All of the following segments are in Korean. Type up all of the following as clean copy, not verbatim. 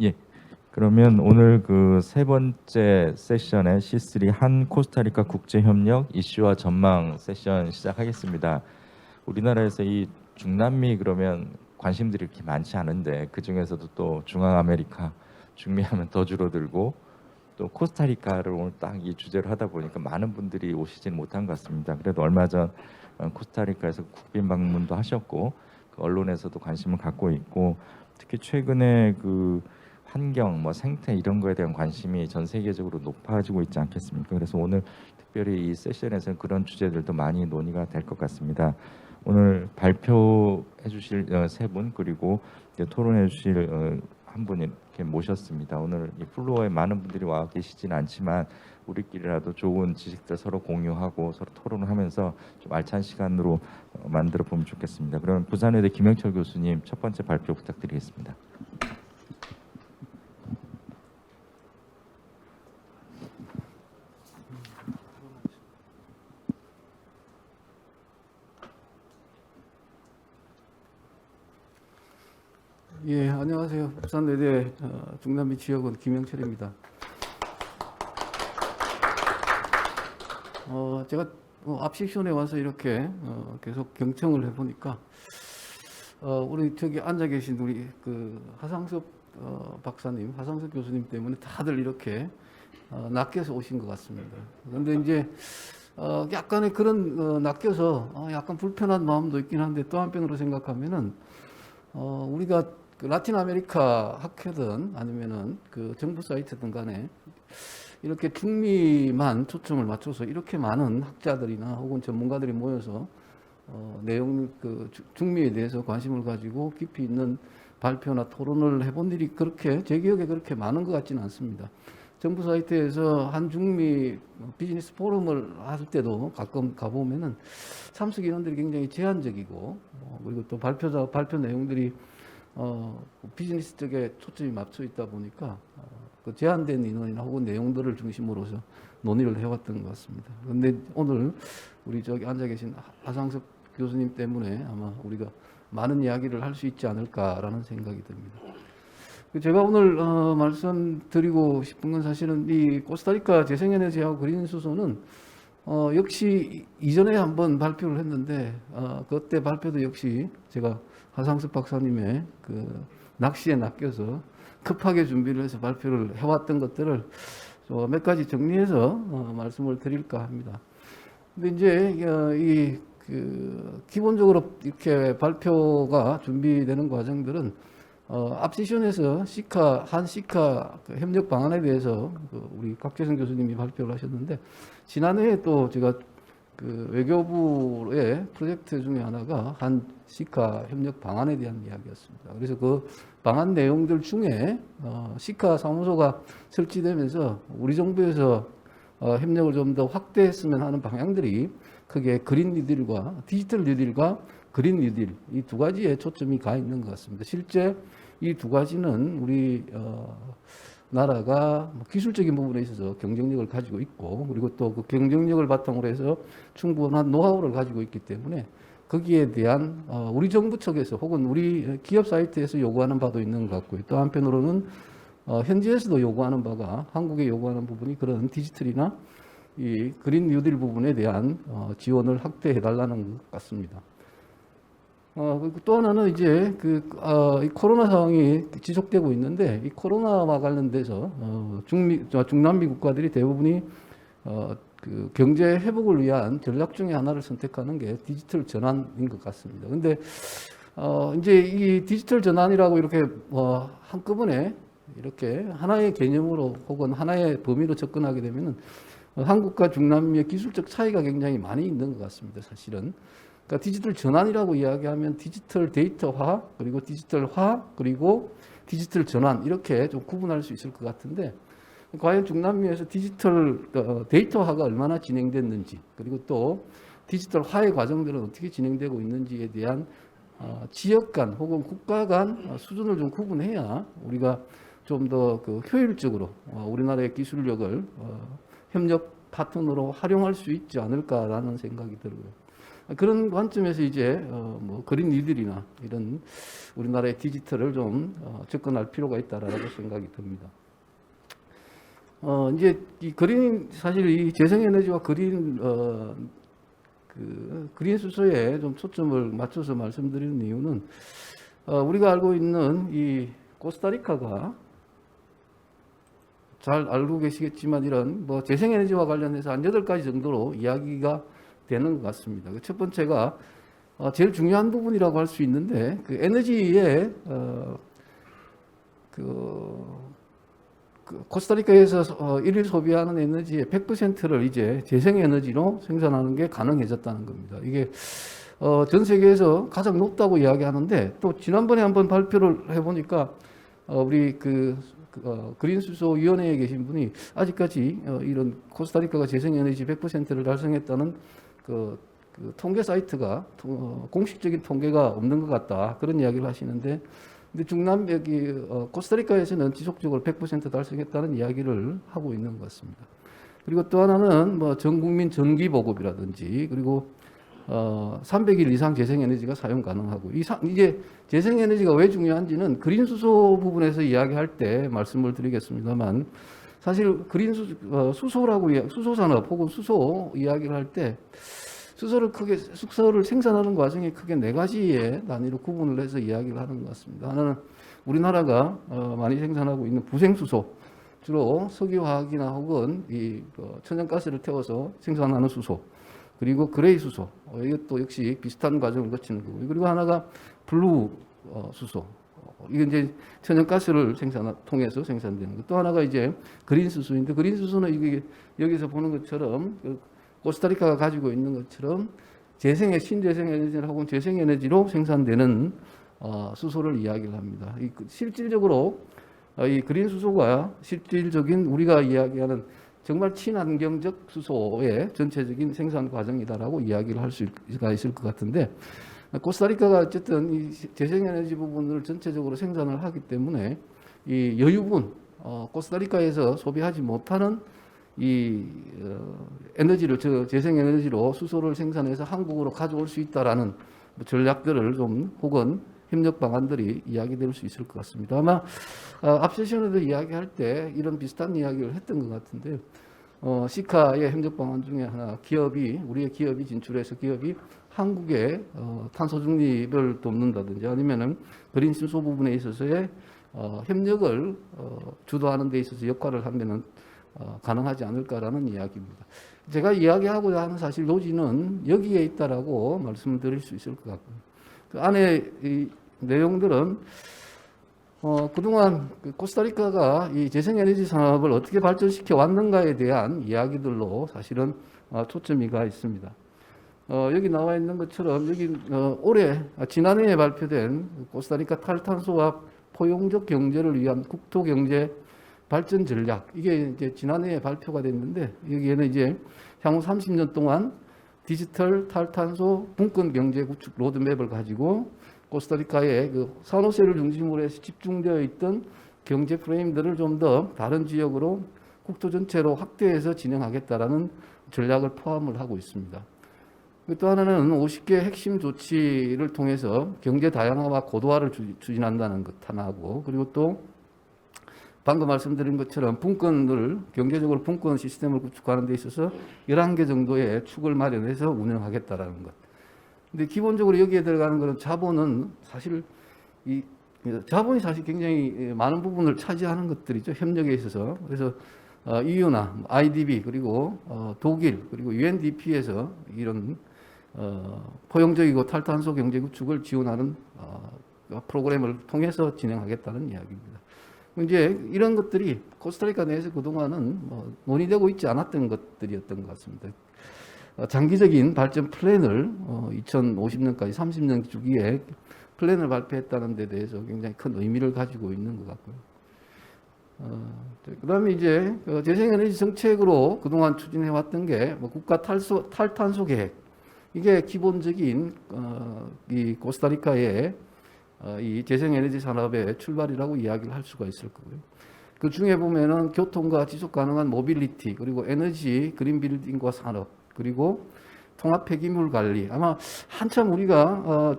예. 그러면 오늘 그 세 번째 세션의 C3 한 코스타리카 국제협력 이슈와 전망 세션 시작하겠습니다. 우리나라에서 이 중남미 그러면 관심들이 이렇게 많지 않은데 그 중에서도 또 중앙아메리카, 중미하면 더 줄어들고 또 코스타리카를 오늘 딱 이 주제로 하다 보니까 많은 분들이 오시지는 못한 것 같습니다. 그래도 얼마 전 코스타리카에서 국빈 방문도 하셨고 그 언론에서도 관심을 갖고 있고 특히 최근에 그 환경, 뭐 생태 이런 거에 대한 관심이 전 세계적으로 높아지고 있지 않겠습니까? 그래서 오늘 특별히 이 세션에서는 그런 주제들도 많이 논의가 될 것 같습니다. 오늘 발표해 주실 세 분 그리고 토론해 주실 한 분 이렇게 모셨습니다. 오늘 이 플로어에 많은 분들이 와 계시지는 않지만 우리끼리라도 좋은 지식들 서로 공유하고 서로 토론을 하면서 좀 알찬 시간으로 만들어 보면 좋겠습니다. 그럼 부산의대 김영철 교수님 첫 번째 발표 부탁드리겠습니다. 예, 안녕하세요. 부산의대 중남미 지역원 김영철입니다. 제가 앞 세션에 와서 이렇게 계속 경청을 해보니까 우리 저기 앉아 계신 우리 그 하상섭 박사님, 하상섭 교수님 때문에 다들 이렇게 낚여서 오신 것 같습니다. 그런데 이제 약간의 그런 낚여서 약간 불편한 마음도 있긴 한데 또 한편으로 생각하면은 우리가 그 라틴 아메리카 학회든 아니면은 그 정부 사이트든 간에 이렇게 중미만 초점을 맞춰서 이렇게 많은 학자들이나 혹은 전문가들이 모여서 내용 그 중미에 대해서 관심을 가지고 깊이 있는 발표나 토론을 해본 일이 그렇게 제 기억에 그렇게 많은 것 같지는 않습니다. 정부 사이트에서 한중미 비즈니스 포럼을 할 때도 가끔 가보면은 참석 인원들이 굉장히 제한적이고 그리고 또 발표 내용들이 비즈니스 쪽에 초점이 맞춰 있다 보니까 그 제한된 인원이나 혹은 내용들을 중심으로서 논의를 해왔던 것 같습니다. 그런데 오늘 우리 저기 앉아 계신 하상석 교수님 때문에 아마 우리가 많은 이야기를 할 수 있지 않을까라는 생각이 듭니다. 제가 오늘 말씀드리고 싶은 건 사실은 이 코스타리카 재생에너지하고 그린 수소는 역시 이전에 한번 발표를 했는데 그때 발표도 역시 제가 하상섭 박사님의 그 낚시에 낚여서 급하게 준비를 해서 발표를 해왔던 것들을 몇 가지 정리해서 말씀을 드릴까 합니다. 근데 이제 기본적으로 이렇게 발표가 준비되는 과정들은 앞 세션에서 한 시카 협력 방안에 대해서 우리 곽재성 교수님이 발표를 하셨는데 지난해에 또 제가 그 외교부의 프로젝트 중에 하나가 한 시카 협력 방안에 대한 이야기였습니다. 그래서 그 방안 내용들 중에 시카 사무소가 설치되면서 우리 정부에서 협력을 좀 더 확대했으면 하는 방향들이 크게 그린 뉴딜과 디지털 뉴딜과 그린 뉴딜 이 두 가지에 초점이 가 있는 것 같습니다. 실제 이 두 가지는 우리 나라가 기술적인 부분에 있어서 경쟁력을 가지고 있고 그리고 또 그 경쟁력을 바탕으로 해서 충분한 노하우를 가지고 있기 때문에 거기에 대한 우리 정부 측에서 혹은 우리 기업 사이트에서 요구하는 바도 있는 것 같고요. 또 한편으로는 현지에서도 요구하는 바가 한국에 요구하는 부분이 그런 디지털이나 이 그린 뉴딜 부분에 대한 지원을 확대해 달라는 것 같습니다. 또 하나는 이제 이 코로나 상황이 지속되고 있는데 이 코로나와 관련돼서 중남미 국가들이 대부분이 그 경제 회복을 위한 전략 중에 하나를 선택하는 게 디지털 전환인 것 같습니다. 근데 이제 이 디지털 전환이라고 이렇게 한꺼번에 이렇게 하나의 개념으로 혹은 하나의 범위로 접근하게 되면은 한국과 중남미의 기술적 차이가 굉장히 많이 있는 것 같습니다. 사실은. 그러니까 디지털 전환이라고 이야기하면 디지털 데이터화 그리고 디지털화 그리고 디지털 전환 이렇게 좀 구분할 수 있을 것 같은데 과연 중남미에서 디지털 데이터화가 얼마나 진행됐는지 그리고 또 디지털화의 과정들은 어떻게 진행되고 있는지에 대한 지역 간 혹은 국가 간 수준을 좀 구분해야 우리가 좀 더 그 효율적으로 우리나라의 기술력을 협력 파트너로 활용할 수 있지 않을까라는 생각이 들고요. 그런 관점에서 이제 뭐 그린 뉴딜이나 이런 우리나라의 디지털을 좀 접근할 필요가 있다라고 생각이 듭니다. 이제 이 그린 사실 이 재생에너지와 그린 수소에 좀 초점을 맞춰서 말씀드리는 이유는 우리가 알고 있는 이 코스타리카가 잘 알고 계시겠지만 이런 뭐 재생에너지와 관련해서 한 8가지 정도로 이야기가 되는 것 같습니다. 첫 번째가 제일 중요한 부분이라고 할 수 있는데 그 에너지의 코스타리카에서 일일 소비하는 에너지의 100%를 이제 재생에너지로 생산하는 게 가능해졌다는 겁니다. 이게 전 세계에서 가장 높다고 이야기하는데 또 지난번에 한번 발표를 해보니까 우리 그린수소위원회에 계신 분이 아직까지 이런 코스타리카가 재생에너지 100%를 달성했다는 그 통계 사이트가 공식적인 통계가 없는 것 같다 그런 이야기를 하시는데 근데 중남미이 코스타리카에서는 지속적으로 100% 달성했다는 이야기를 하고 있는 것 같습니다. 그리고 또 하나는 뭐 전 국민 전기 보급이라든지 그리고 300일 이상 재생에너지가 사용 가능하고 이게 재생에너지가 왜 중요한지는 그린 수소 부분에서 이야기할 때 말씀을 드리겠습니다만 사실 그린 수소라고 수소 산업 혹은 수소 이야기를 할 때 수소를 생산하는 과정에 크게 4가지의 단위로 구분을 해서 이야기를 하는 것 같습니다. 하나는 우리나라가 많이 생산하고 있는 부생수소, 주로 석유화학이나 혹은 이 천연가스를 태워서 생산하는 수소, 그리고 그레이 수소, 이것도 역시 비슷한 과정을 거치는 거고요. 그리고 하나가 블루 수소, 이게 이제 천연가스를 통해서 생산되는 것. 또 하나가 이제 그린 수소인데 그린 수소는 이게 여기서 보는 것처럼 코스타리카가 가지고 있는 것처럼 신재생에너지 혹은 재생에너지로 생산되는 수소를 이야기를 합니다. 실질적으로 이 그린 수소가 실질적인 우리가 이야기하는 정말 친환경적 수소의 전체적인 생산 과정이다라고 이야기를 할 수가 있을 것 같은데 코스타리카가 어쨌든 이 재생에너지 부분을 전체적으로 생산을 하기 때문에 이 여유분 코스타리카에서 소비하지 못하는 이 에너지를 재생에너지로 수소를 생산해서 한국으로 가져올 수 있다라는 전략들을 좀 혹은 협력 방안들이 이야기될 수 있을 것 같습니다. 아마 앞 세션에도 이야기할 때 이런 비슷한 이야기를 했던 것 같은데 시카의 협력 방안 중에 하나 우리의 기업이 진출해서 기업이 한국의 탄소 중립을 돕는다든지 아니면은 그린 수소 부분에 있어서의 협력을 주도하는 데 있어서 역할을 하면은 가능하지 않을까라는 이야기입니다. 제가 이야기하고자 하는 사실 노지는 여기에 있다라고 말씀을 드릴 수 있을 것 같고요. 그 안에 이 내용들은 그동안 코스타리카가 이 재생에너지 산업을 어떻게 발전시켜 왔는가에 대한 이야기들로 사실은 초점이 가 있습니다. 여기 나와 있는 것처럼 여기 지난해에 발표된 코스타리카 탈탄소와 포용적 경제를 위한 국토 경제 발전 전략, 이게 이제 지난해에 발표가 됐는데 여기에는 이제 향후 30년 동안 디지털 탈탄소 분권 경제 구축 로드맵을 가지고 코스타리카의 산호세를 중심으로 해서 집중되어 있던 경제 프레임들을 좀 더 다른 지역으로 국토 전체로 확대해서 진행하겠다라는 전략을 포함을 하고 있습니다. 또 하나는 50개 핵심 조치를 통해서 경제 다양화와 고도화를 추진한다는 것 하나고, 그리고 또 방금 말씀드린 것처럼 경제적으로 분권 시스템을 구축하는 데 있어서 11개 정도의 축을 마련해서 운영하겠다라는 것. 근데 기본적으로 여기에 들어가는 것은 자본이 사실 굉장히 많은 부분을 차지하는 것들이죠. 협력에 있어서. 그래서 EU나 IDB 그리고 독일 그리고 UNDP에서 이런 포용적이고 탈탄소 경제 구축을 지원하는 프로그램을 통해서 진행하겠다는 이야기입니다. 이제 이런 것들이 코스타리카 내에서 그동안은 논의되고 있지 않았던 것들이었던 것 같습니다. 장기적인 발전 플랜을 2050년까지 30년 주기에 플랜을 발표했다는 데 대해서 굉장히 큰 의미를 가지고 있는 것 같고요. 그다음에 이제 재생에너지 정책으로 그동안 추진해왔던 게 국가 탈탄소 계획, 이게 기본적인 이 코스타리카의 이 재생에너지 산업의 출발이라고 이야기를 할 수가 있을 거고요. 그 중에 보면은 교통과 지속 가능한 모빌리티, 그리고 에너지, 그린 빌딩과 산업, 그리고 통합 폐기물 관리. 아마 한참 우리가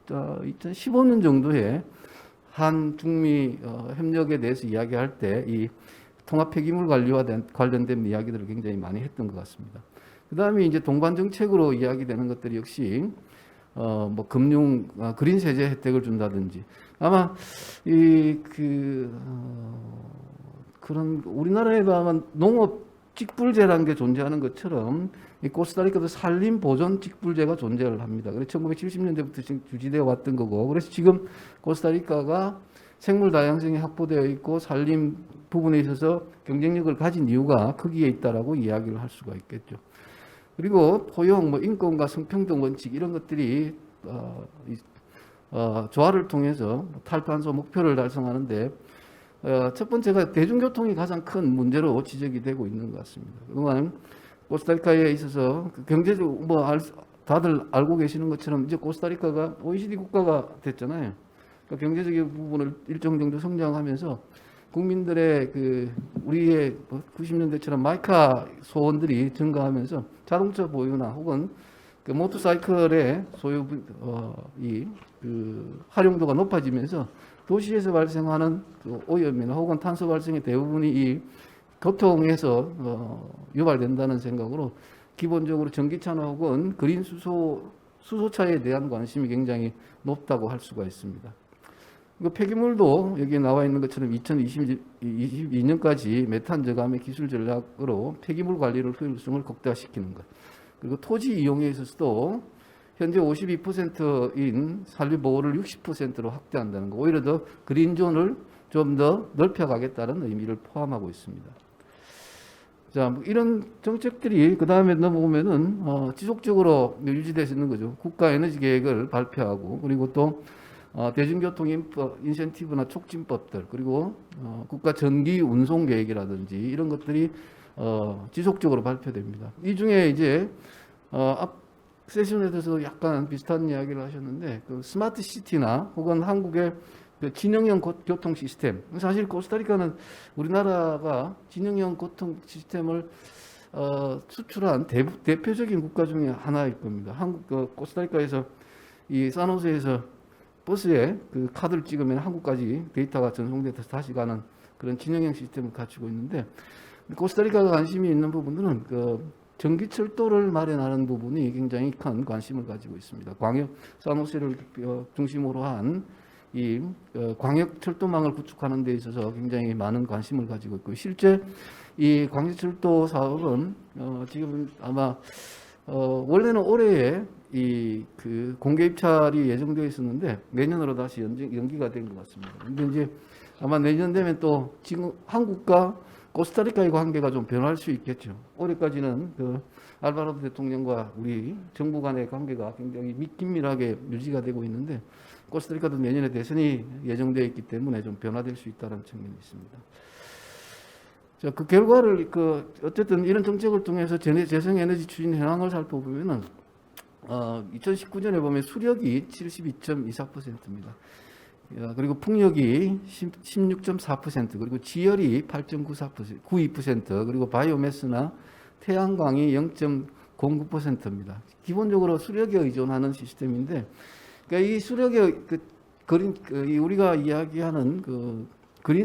2015년 정도에 한 중미 협력에 대해서 이야기할 때 이 통합 폐기물 관리와 관련된 이야기들을 굉장히 많이 했던 것 같습니다. 그 다음에 이제 동반 정책으로 이야기되는 것들이 역시 뭐 금융 그린 세제 혜택을 준다든지 아마 그런 우리나라에도 아마 농업 직불제라는 게 존재하는 것처럼 이 코스타리카도 산림 보존 직불제가 존재를 합니다. 그래서 1970년대부터 유지되어 왔던 거고, 그래서 지금 코스타리카가 생물 다양성이 확보되어 있고 산림 부분에 있어서 경쟁력을 가진 이유가 거기에 있다라고 이야기를 할 수가 있겠죠. 그리고 포용, 뭐 인권과 성평등 원칙 이런 것들이 조화를 통해서 탈탄소 목표를 달성하는데 첫 번째가 대중교통이 가장 큰 문제로 지적이 되고 있는 것 같습니다. 그동안 코스타리카에 있어서 경제적 다들 알고 계시는 것처럼 이제 코스타리카가 OECD 국가가 됐잖아요. 그러니까 경제적인 부분을 일정 정도 성장하면서 국민들의 우리의 90년대처럼 마이카 소원들이 증가하면서 자동차 보유나 혹은 모터사이클의 소유 활용도가 높아지면서 도시에서 발생하는 오염이나 혹은 탄소 발생의 대부분이 이 교통에서 유발된다는 생각으로 기본적으로 전기차나 혹은 그린 수소차에 대한 관심이 굉장히 높다고 할 수가 있습니다. 폐기물도 여기에 나와 있는 것처럼 2022년까지 메탄 저감의 기술 전략으로 폐기물 관리를 효율성을 극대화시키는 것. 그리고 토지 이용에 있어서도 현재 52%인 산림 보호를 60%로 확대한다는 거. 오히려 더 그린존을 좀 더 넓혀가겠다는 의미를 포함하고 있습니다. 자, 이런 정책들이 그 다음에 넘어오면은 지속적으로 유지되고 있는 거죠. 국가 에너지 계획을 발표하고 그리고 또 대중교통 인센티브나 촉진법들 그리고 국가 전기 운송 계획이라든지 이런 것들이 지속적으로 발표됩니다. 이 중에 이제 앞 세션에 대해서 약간 비슷한 이야기를 하셨는데 스마트 시티나 혹은 한국의 진영형 교통 시스템, 사실 코스타리카는 우리나라가 진영형 교통 시스템을 수출한 대표적인 국가 중에 하나일 겁니다. 코스타리카에서 이 산호세에서 버스에 카드를 찍으면 한국까지 데이터가 전송돼서 다시 가는 그런 진영형 시스템을 갖추고 있는데, 코스타리카가 관심이 있는 부분들은 전기철도를 마련하는 부분이 굉장히 큰 관심을 가지고 있습니다. 산호세를 중심으로 한 이 광역철도망을 구축하는 데 있어서 굉장히 많은 관심을 가지고 있고, 실제 이 광역철도 사업은 지금 아마 원래는 올해에 공개 입찰이 예정되어 있었는데 내년으로 다시 연기가 된 것 같습니다. 근데 이제 아마 내년 되면 또 지금 한국과 코스타리카의 관계가 좀 변할 수 있겠죠. 올해까지는 알바라도 대통령과 우리 정부 간의 관계가 굉장히 긴밀하게 유지가 되고 있는데, 코스타리카도 내년에 대선이 예정되어 있기 때문에 좀 변화될 수 있다는 측면이 있습니다. 자, 그 결과를 어쨌든 이런 정책을 통해서 재생에너지 추진 현황을 살펴보면은 2019년에 보면 수력이 72.24%입니다. 그리고 풍력이 16.4%, 그리고 지열이 8.92%, 그리고 바이오매스나 태양광이 0.09%입니다. 기본적으로 수력에 의존하는 시스템인데, 그러니까 이 수력에 우리가 이야기하는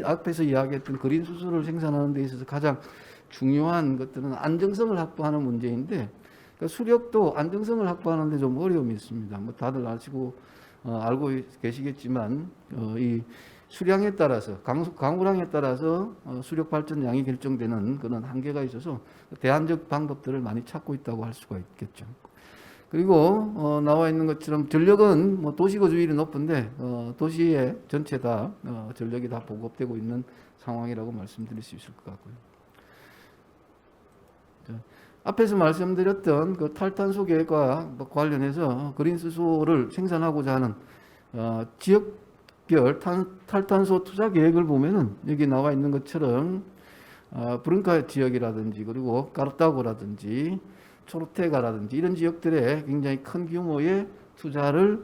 앞에서 이야기했던 그린 수소를 생산하는 데 있어서 가장 중요한 것들은 안정성을 확보하는 문제인데, 그러니까 수력도 안정성을 확보하는 데 좀 어려움이 있습니다. 다들 알고 계시겠지만 이 수량에 따라서 강우량에 따라서 수력 발전량이 결정되는 그런 한계가 있어서 대안적 방법들을 많이 찾고 있다고 할 수가 있겠죠. 그리고 나와 있는 것처럼 전력은 도시 거주율이 높은데 도시에 전체 다 전력이 다 보급되고 있는 상황이라고 말씀드릴 수 있을 것 같고요. 앞에서 말씀드렸던 탈탄소 계획과 관련해서 그린 수소를 생산하고자 하는 지역별 탈탄소 투자 계획을 보면은 여기 나와 있는 것처럼 브룬카 지역이라든지 그리고 까르타고라든지 초르테가라든지 이런 지역들에 굉장히 큰 규모의 투자를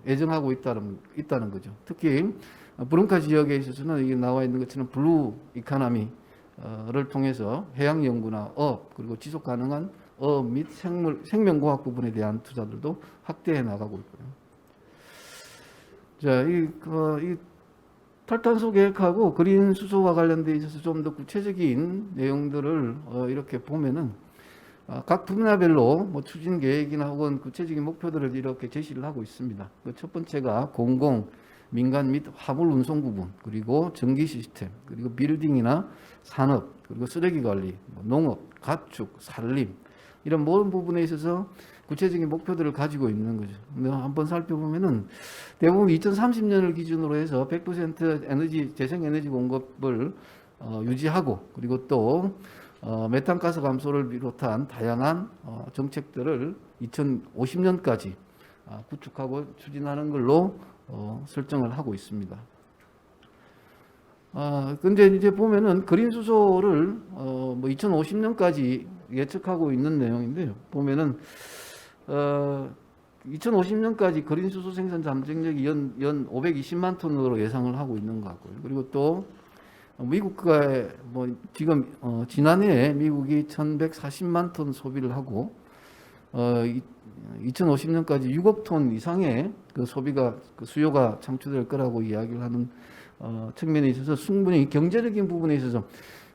예정하고 있다는 거죠. 특히 브룬카 지역에 있어서는 여기 나와 있는 것처럼 블루 이코노미 를 통해서 해양 연구나 어업 그리고 지속 가능한 어업 및 생명과학 부분에 대한 투자들도 확대해 나가고 있고요. 자, 이 탈탄소 계획하고 그린 수소와 관련돼 있어서 좀 더 구체적인 내용들을 이렇게 보면은 각 분야별로 뭐 추진 계획이나 혹은 구체적인 목표들을 이렇게 제시를 하고 있습니다. 그 첫 번째가 공공, 민간 및 화물 운송 부분, 그리고 전기 시스템, 그리고 빌딩이나 산업, 그리고 쓰레기 관리, 뭐 농업, 가축, 산림 이런 모든 부분에 있어서 구체적인 목표들을 가지고 있는 거죠. 근데 한번 살펴보면은 대부분 2030년을 기준으로 해서 100% 에너지 재생에너지 공급을 유지하고 그리고 또 메탄가스 감소를 비롯한 다양한 정책들을 2050년까지 구축하고 추진하는 걸로 설정을 하고 있습니다. 근데 이제 보면은 그린 수소를 뭐 2050년까지 예측하고 있는 내용인데요. 보면은 2050년까지 그린 수소 생산 잠정력이 연 520만 톤으로 예상을 하고 있는 것 같고요. 그리고 또 미국과의 뭐 지금 지난해에 미국이 1,140만 톤 소비를 하고 2050년까지 6억 톤 이상의 그 소비가 그 수요가 창출될 거라고 이야기를 하는 측면에 있어서 충분히 경제적인 부분에 있어서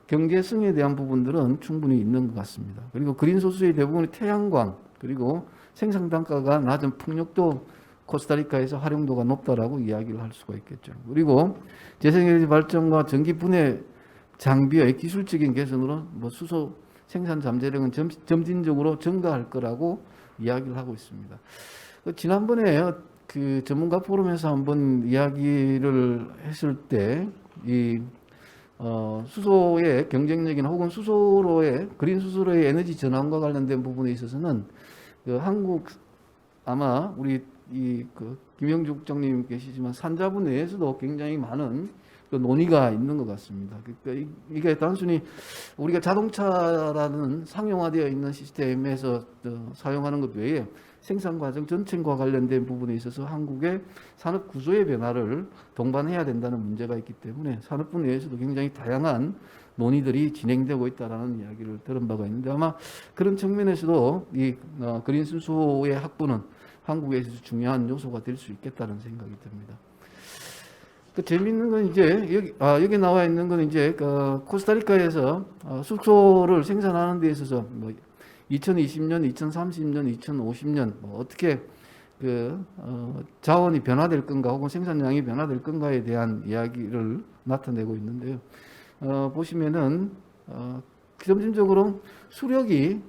경제성에 대한 부분들은 충분히 있는 것 같습니다. 그리고 그린 소스의 대부분이 태양광 그리고 생산 단가가 낮은 풍력도 코스타리카에서 활용도가 높다라고 이야기를 할 수가 있겠죠. 그리고 재생에너지 발전과 전기 분해 장비의 기술적인 개선으로 뭐 수소 생산 잠재력은 점진적으로 증가할 거라고 이야기를 하고 있습니다. 지난번에 그 전문가 포럼에서 한번 이야기를 했을 때 이 수소의 경쟁력이나 혹은 수소로의 그린 수소로의 에너지 전환과 관련된 부분에 있어서는 그 한국 아마 우리 그 김영주 국장님 계시지만 산자부 내에서도 굉장히 많은 그 논의가 있는 것 같습니다. 그러니까 이게 단순히 우리가 자동차라는 상용화되어 있는 시스템에서 사용하는 것 외에 생산 과정 전체과 관련된 부분에 있어서 한국의 산업 구조의 변화를 동반해야 된다는 문제가 있기 때문에 산업부 내에서도 굉장히 다양한 논의들이 진행되고 있다라는 이야기를 들은 바가 있는데 아마 그런 측면에서도 이 그린 수소의 확보는 한국에 있어서 중요한 요소가 될 수 있겠다는 생각이 듭니다. 그 재미있는 건 이제 여기 나와 있는 건 이제 코스타리카에서 수소를 생산하는 데 있어서 뭐 2020년, 2030년, 2050년 뭐 어떻게 그 자원이 변화될 건가 혹은 생산량이 변화될 건가에 대한 이야기를 나타내고 있는데요. 보시면은 점진적으로 수력이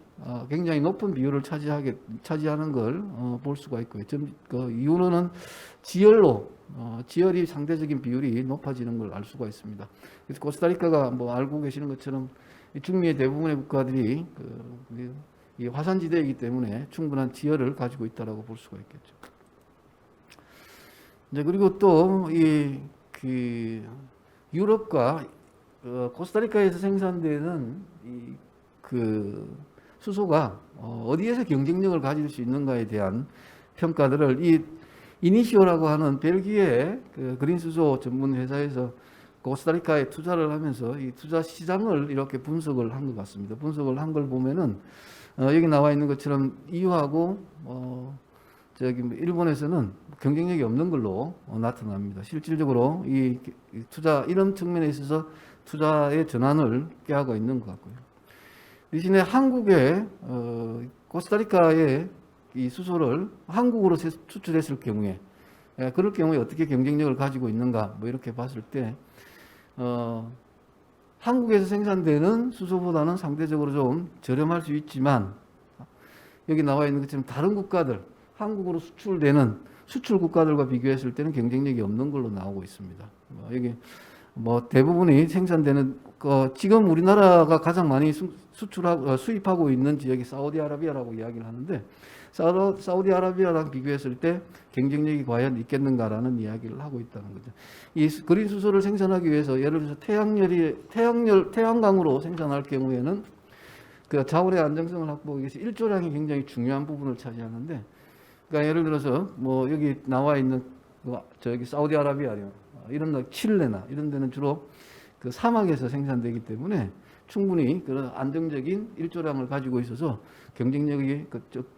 굉장히 높은 비율을 차지하는 걸 볼 수가 있고요. 그 이유는 지열이 상대적인 비율이 높아지는 걸 알 수가 있습니다. 그래서 코스타리카가 뭐 알고 계시는 것처럼 중미의 대부분의 국가들이 이 화산지대이기 때문에 충분한 지열을 가지고 있다라고 볼 수가 있겠죠. 이제 그리고 또 그 유럽과 코스타리카에서 생산되는 그 수소가 어디에서 경쟁력을 가질 수 있는가에 대한 평가들을 이 이니시오라고 하는 벨기에 그 그린 수소 전문 회사에서 코스타리카에 투자를 하면서 이 투자 시장을 이렇게 분석을 한 것 같습니다. 분석을 한 걸 보면은 여기 나와 있는 것처럼 EU하고 저기 일본에서는 경쟁력이 없는 걸로 나타납니다. 실질적으로 이 투자 이런 측면에 있어서 투자의 전환을 꾀하고 있는 것 같고요. 대신에 한국의 코스타리카의 이 수소를 한국으로 수출했을 경우에 그럴 경우에 어떻게 경쟁력을 가지고 있는가 뭐 이렇게 봤을 때 한국에서 생산되는 수소보다는 상대적으로 좀 저렴할 수 있지만 여기 나와 있는 것처럼 다른 국가들 한국으로 수출되는 수출 국가들과 비교했을 때는 경쟁력이 없는 걸로 나오고 있습니다. 여기 뭐 대부분이 생산되는 지금 우리나라가 가장 많이 수입하고 있는 지역이 사우디아라비아라고 이야기를 하는데 사우디아라비아랑 비교했을 때 경쟁력이 과연 있겠는가라는 이야기를 하고 있다는 거죠. 이 그린 수소를 생산하기 위해서 예를 들어서 태양광으로 생산할 경우에는 그 자원의 안정성을 확보하기 위해서 일조량이 굉장히 중요한 부분을 차지하는데, 그러니까 예를 들어서 뭐 여기 나와 있는 저기 사우디아라비아 이런 칠레나 이런 데는 주로 그 사막에서 생산되기 때문에 충분히 그런 안정적인 일조량을 가지고 있어서 경쟁력이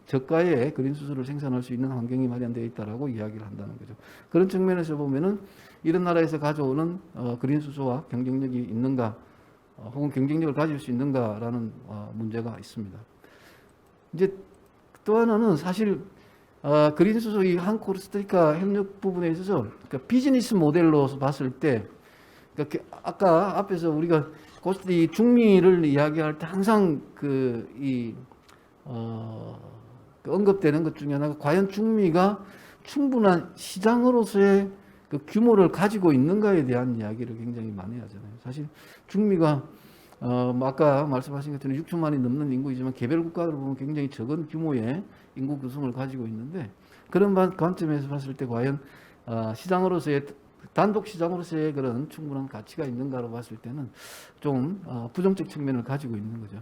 저가의 그린 수소를 생산할 수 있는 환경이 마련되어 있다라고 이야기를 한다는 거죠. 그런 측면에서 보면은 이런 나라에서 가져오는 그린 수소와 경쟁력이 있는가, 혹은 경쟁력을 가질 수 있는가라는 문제가 있습니다. 이제 또 하나는 사실 그린 수소 이 한 코스타리카 협력 부분에 있어서 그러니까 비즈니스 모델로 봤을 때, 그러니까 아까 앞에서 우리가 이 중미를 이야기할 때 항상 언급되는 것 중에 하나가 과연 중미가 충분한 시장으로서의 그 규모를 가지고 있는가에 대한 이야기를 굉장히 많이 하잖아요. 사실 중미가 아까 말씀하신 것처럼 6천만이 넘는 인구이지만 개별 국가를 보면 굉장히 적은 규모의 인구 구성을 가지고 있는데, 그런 관점에서 봤을 때 과연 시장으로서의 단독 시장으로서의 그런 충분한 가치가 있는가로 봤을 때는 좀 부정적 측면을 가지고 있는 거죠.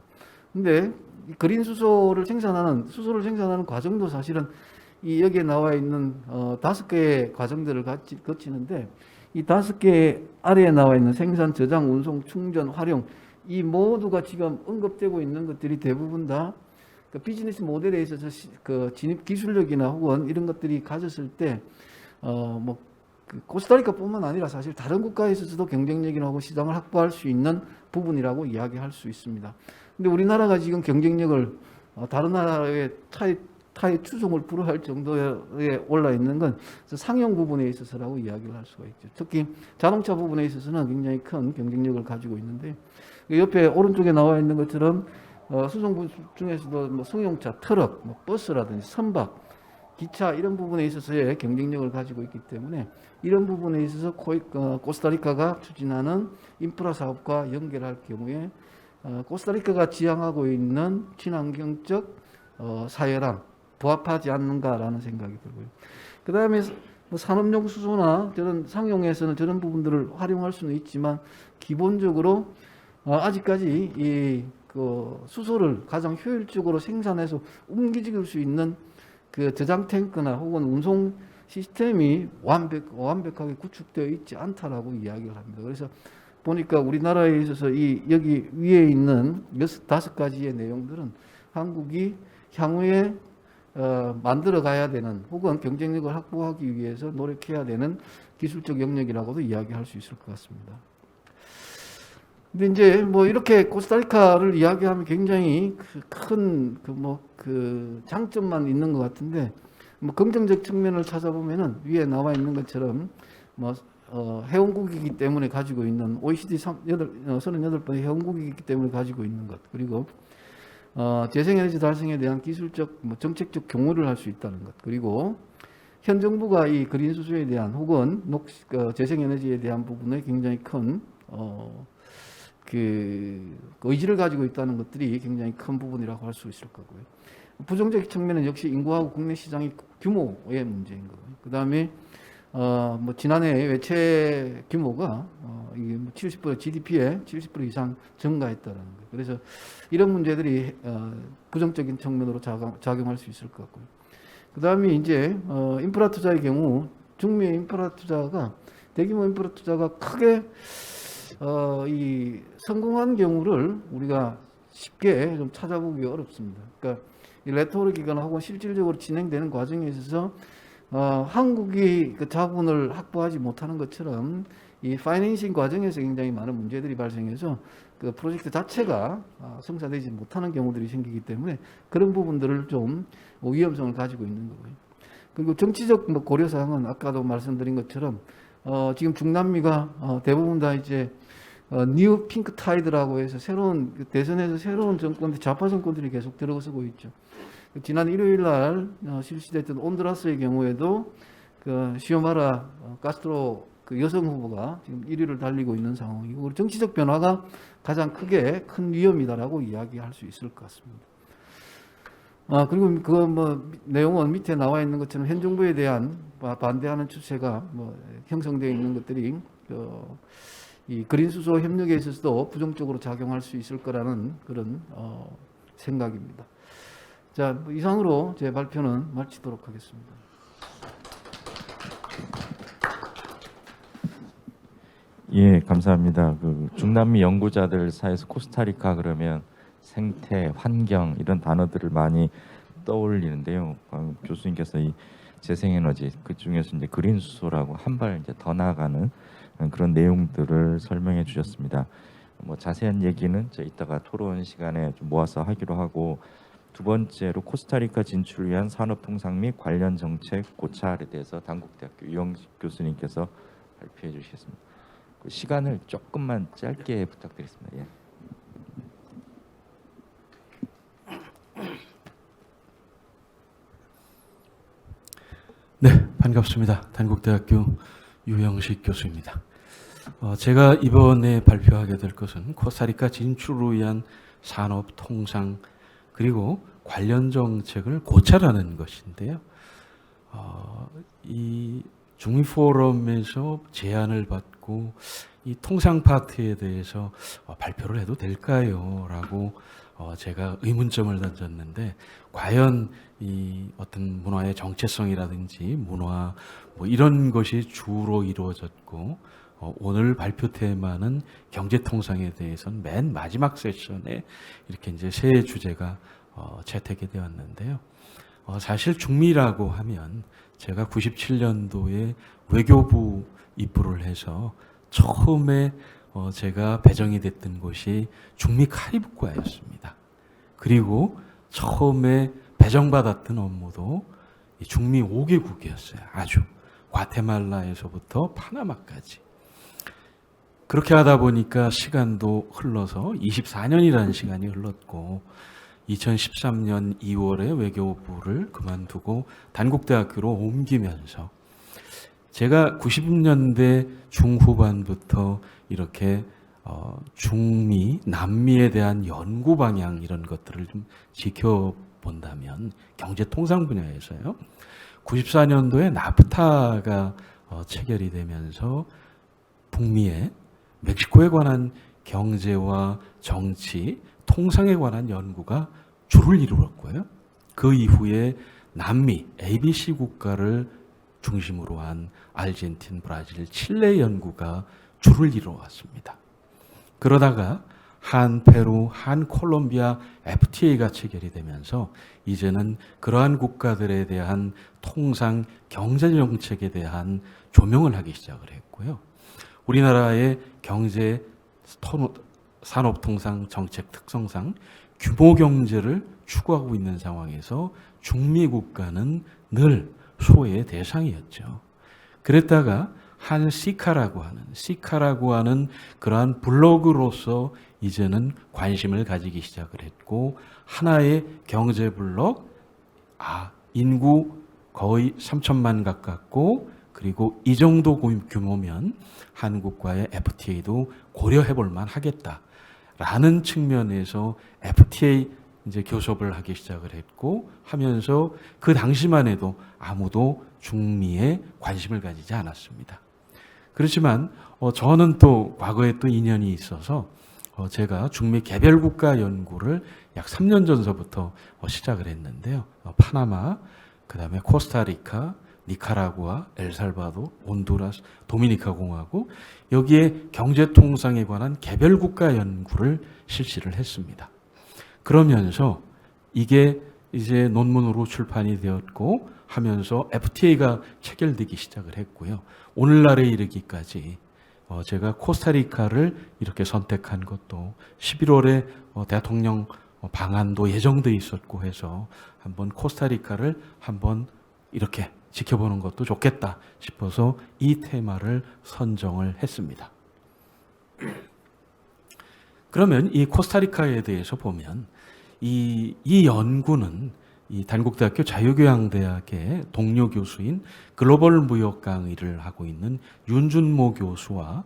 근데 그린 수소를 생산하는 과정도 사실은 이 여기에 나와 있는 5개의 과정들을 거치는데, 이 5개 아래에 나와 있는 생산, 저장, 운송, 충전, 활용, 이 모두가 지금 언급되고 있는 것들이 대부분 다 그 비즈니스 모델에 있어서 그 진입 기술력이나 혹은 이런 것들이 가졌을 때 코스타리카뿐만 아니라 사실 다른 국가에 있어서도 경쟁력이나 혹은 시장을 확보할 수 있는 부분이라고 이야기할 수 있습니다. 근데 우리나라가 지금 경쟁력을 다른 나라의 타의 추종을 불허할 정도에 올라 있는 건 상용 부분에 있어서라고 이야기를 할 수가 있죠. 특히 자동차 부분에 있어서는 굉장히 큰 경쟁력을 가지고 있는데, 옆에 오른쪽에 나와 있는 것처럼 수송부 중에서도 승용차, 트럭, 버스라든지 선박, 기차 이런 부분에 있어서의 경쟁력을 가지고 있기 때문에 이런 부분에 있어서 코스타리카가 추진하는 인프라 사업과 연결할 경우에 코스타리카가 지향하고 있는 친환경적 사회랑 부합하지 않는가라는 생각이 들고요. 그 다음에 산업용 수소나 저런 상용에서는 저런 부분들을 활용할 수는 있지만, 기본적으로 아직까지 이 수소를 가장 효율적으로 생산해서 옮길 수 있는 그 저장 탱크나 혹은 운송 시스템이 완벽하게 구축되어 있지 않다라고 이야기를 합니다. 그래서 보니까 우리나라에 있어서 여기 위에 있는 5가지의 내용들은 한국이 향후에 만들어 가야 되는 혹은 경쟁력을 확보하기 위해서 노력해야 되는 기술적 영역이라고도 이야기할 수 있을 것 같습니다. 근데 이제 이렇게 코스타리카를 이야기하면 굉장히 큰 장점만 있는 것 같은데, 긍정적 측면을 찾아보면은 위에 나와 있는 것처럼 회원국이기 때문에 가지고 있는 OECD 38번의 회원국이기 때문에 가지고 있는 것, 그리고 재생에너지 달성에 대한 기술적 정책적 경우를 할 수 있다는 것, 그리고 현 정부가 이 그린 수소에 대한 혹은 재생에너지에 대한 부분에 굉장히 큰 의지를 가지고 있다는 것들이 굉장히 큰 부분이라고 할 수 있을 거고요. 부정적 측면은 역시 인구하고 국내 시장의 규모의 문제인 거고요. 그 다음에 지난해 외채 규모가 이게 70% GDP의 70% 이상 증가했다는 거예요. 그래서 이런 문제들이 부정적인 측면으로 작용할 수 있을 것 같고요. 그 다음에 이제 인프라 투자의 경우 중미의 인프라 투자가 대규모 인프라 투자가 크게 이 성공한 경우를 우리가 쉽게 좀 찾아보기 어렵습니다. 그러니까 이 레토릭이거나 혹은 실질적으로 진행되는 과정에 있어서 한국이 그 자본을 확보하지 못하는 것처럼 이 파이낸싱 과정에서 굉장히 많은 문제들이 발생해서 그 프로젝트 자체가 성사되지 못하는 경우들이 생기기 때문에 그런 부분들을 좀 위험성을 가지고 있는 거고요. 그리고 정치적 고려사항은 아까도 말씀드린 것처럼 지금 중남미가 대부분 다 이제 뉴 핑크 타이드라고 해서 새로운 대선에서 새로운 정권, 좌파 정권들이 계속 들어서고 있죠. 지난 일요일 날 실시됐던 온두라스의 경우에도 그 시오마라 카스트로 그 여성 후보가 지금 1위를 달리고 있는 상황이고, 정치적 변화가 가장 큰 위험이다라고 이야기할 수 있을 것 같습니다. 그리고 그 내용은 밑에 나와 있는 것처럼 현 정부에 대한 반대하는 추세가 형성되어 있는 것들이 이 그린 수소 협력에 있어서도 부정적으로 작용할 수 있을 거라는 그런 생각입니다. 자, 이상으로 제 발표는 마치도록 하겠습니다. 예, 감사합니다. 그 중남미 연구자들 사이에서 코스타리카 그러면 생태, 환경 이런 단어들을 많이 떠올리는데요. 방금 교수님께서 이 재생에너지 그 중에서 이제 그린 수소라고 한 발 이제 더 나아가는 그런 내용들을 설명해 주셨습니다. 뭐 자세한 얘기는 저 이따가 토론 시간에 좀 모아서 하기로 하고, 두 번째로 코스타리카 진출을 위한 산업통상 및 관련 정책 고찰에 대해서 단국대학교 유영식 교수님께서 발표해 주시겠습니다. 그 시간을 조금만 짧게 부탁드리겠습니다. 예. 네, 반갑습니다. 단국대학교 유영식 교수입니다. 제가 이번에 발표하게 될 것은 코스타리카 진출을 위한 산업 통상 그리고 관련 정책을 고찰하는 것인데요. 이 중미 포럼에서 제안을 받고 이 통상 파트에 대해서 발표를 해도 될까요? 라고 제가 의문점을 던졌는데, 과연 이 어떤 문화의 정체성이라든지 문화 뭐 이런 것이 주로 이루어졌고, 오늘 발표 테마는 경제통상에 대해서는 맨 마지막 세션에 이렇게 이제 세 주제가 채택이 되었는데요. 사실 중미라고 하면 제가 97년도에 외교부 입부를 해서 처음에 제가 배정이 됐던 곳이 중미 카리브과였습니다. 그리고 처음에 배정받았던 업무도 중미 5개국이었어요. 아주 과테말라에서부터 파나마까지. 그렇게 하다 보니까 시간도 흘러서 24년이라는 시간이 흘렀고, 2013년 2월에 외교부를 그만두고 단국대학교로 옮기면서 제가 90년대 중후반부터 이렇게 중미, 남미에 대한 연구 방향 이런 것들을 좀 지켜본다면 경제통상 분야에서요. 94년도에 나프타가 체결이 되면서 북미의 멕시코에 관한 경제와 정치, 통상에 관한 연구가 주를 이루었고요. 그 이후에 남미, ABC 국가를 중심으로 한 아르헨틴, 브라질, 칠레 연구가 주를 이루어왔습니다. 그러다가 한 페루, 한 콜롬비아 FTA가 체결이 되면서 이제는 그러한 국가들에 대한 통상 경제 정책에 대한 조명을 하기 시작을 했고요. 우리나라의 경제 산업통상 정책 특성상 규모 경제를 추구하고 있는 상황에서 중미 국가는 늘 소외의 대상이었죠. 그랬다가 한 시카라고 하는 그러한 블록으로서 이제는 관심을 가지기 시작을 했고, 하나의 경제 블록, 인구 거의 3천만 가깝고, 그리고 이 정도 규모면 한국과의 FTA도 고려해 볼 만 하겠다라는 측면에서 FTA 이제 교섭을 하기 시작을 했고, 하면서 그 당시만 해도 아무도 중미에 관심을 가지지 않았습니다. 그렇지만 저는 또 과거에 또 인연이 있어서 제가 중미 개별국가 연구를 약 3년 전서부터 시작을 했는데요. 파나마, 그다음에 코스타리카, 니카라구아, 엘살바도르, 온두라스, 도미니카 공화국, 여기에 경제통상에 관한 개별국가 연구를 실시를 했습니다. 그러면서 이게 이제 논문으로 출판이 되었고 하면서 FTA가 체결되기 시작을 했고요. 오늘날에 이르기까지 제가 코스타리카를 이렇게 선택한 것도 11월에 대통령 방한도 예정돼 있었고 해서 한번 코스타리카를 한번 이렇게 지켜보는 것도 좋겠다 싶어서 이 테마를 선정을 했습니다. 그러면 이 코스타리카에 대해서 보면 이 연구는 이 단국대학교 자유교양대학의 동료 교수인 글로벌 무역 강의를 하고 있는 윤준모 교수와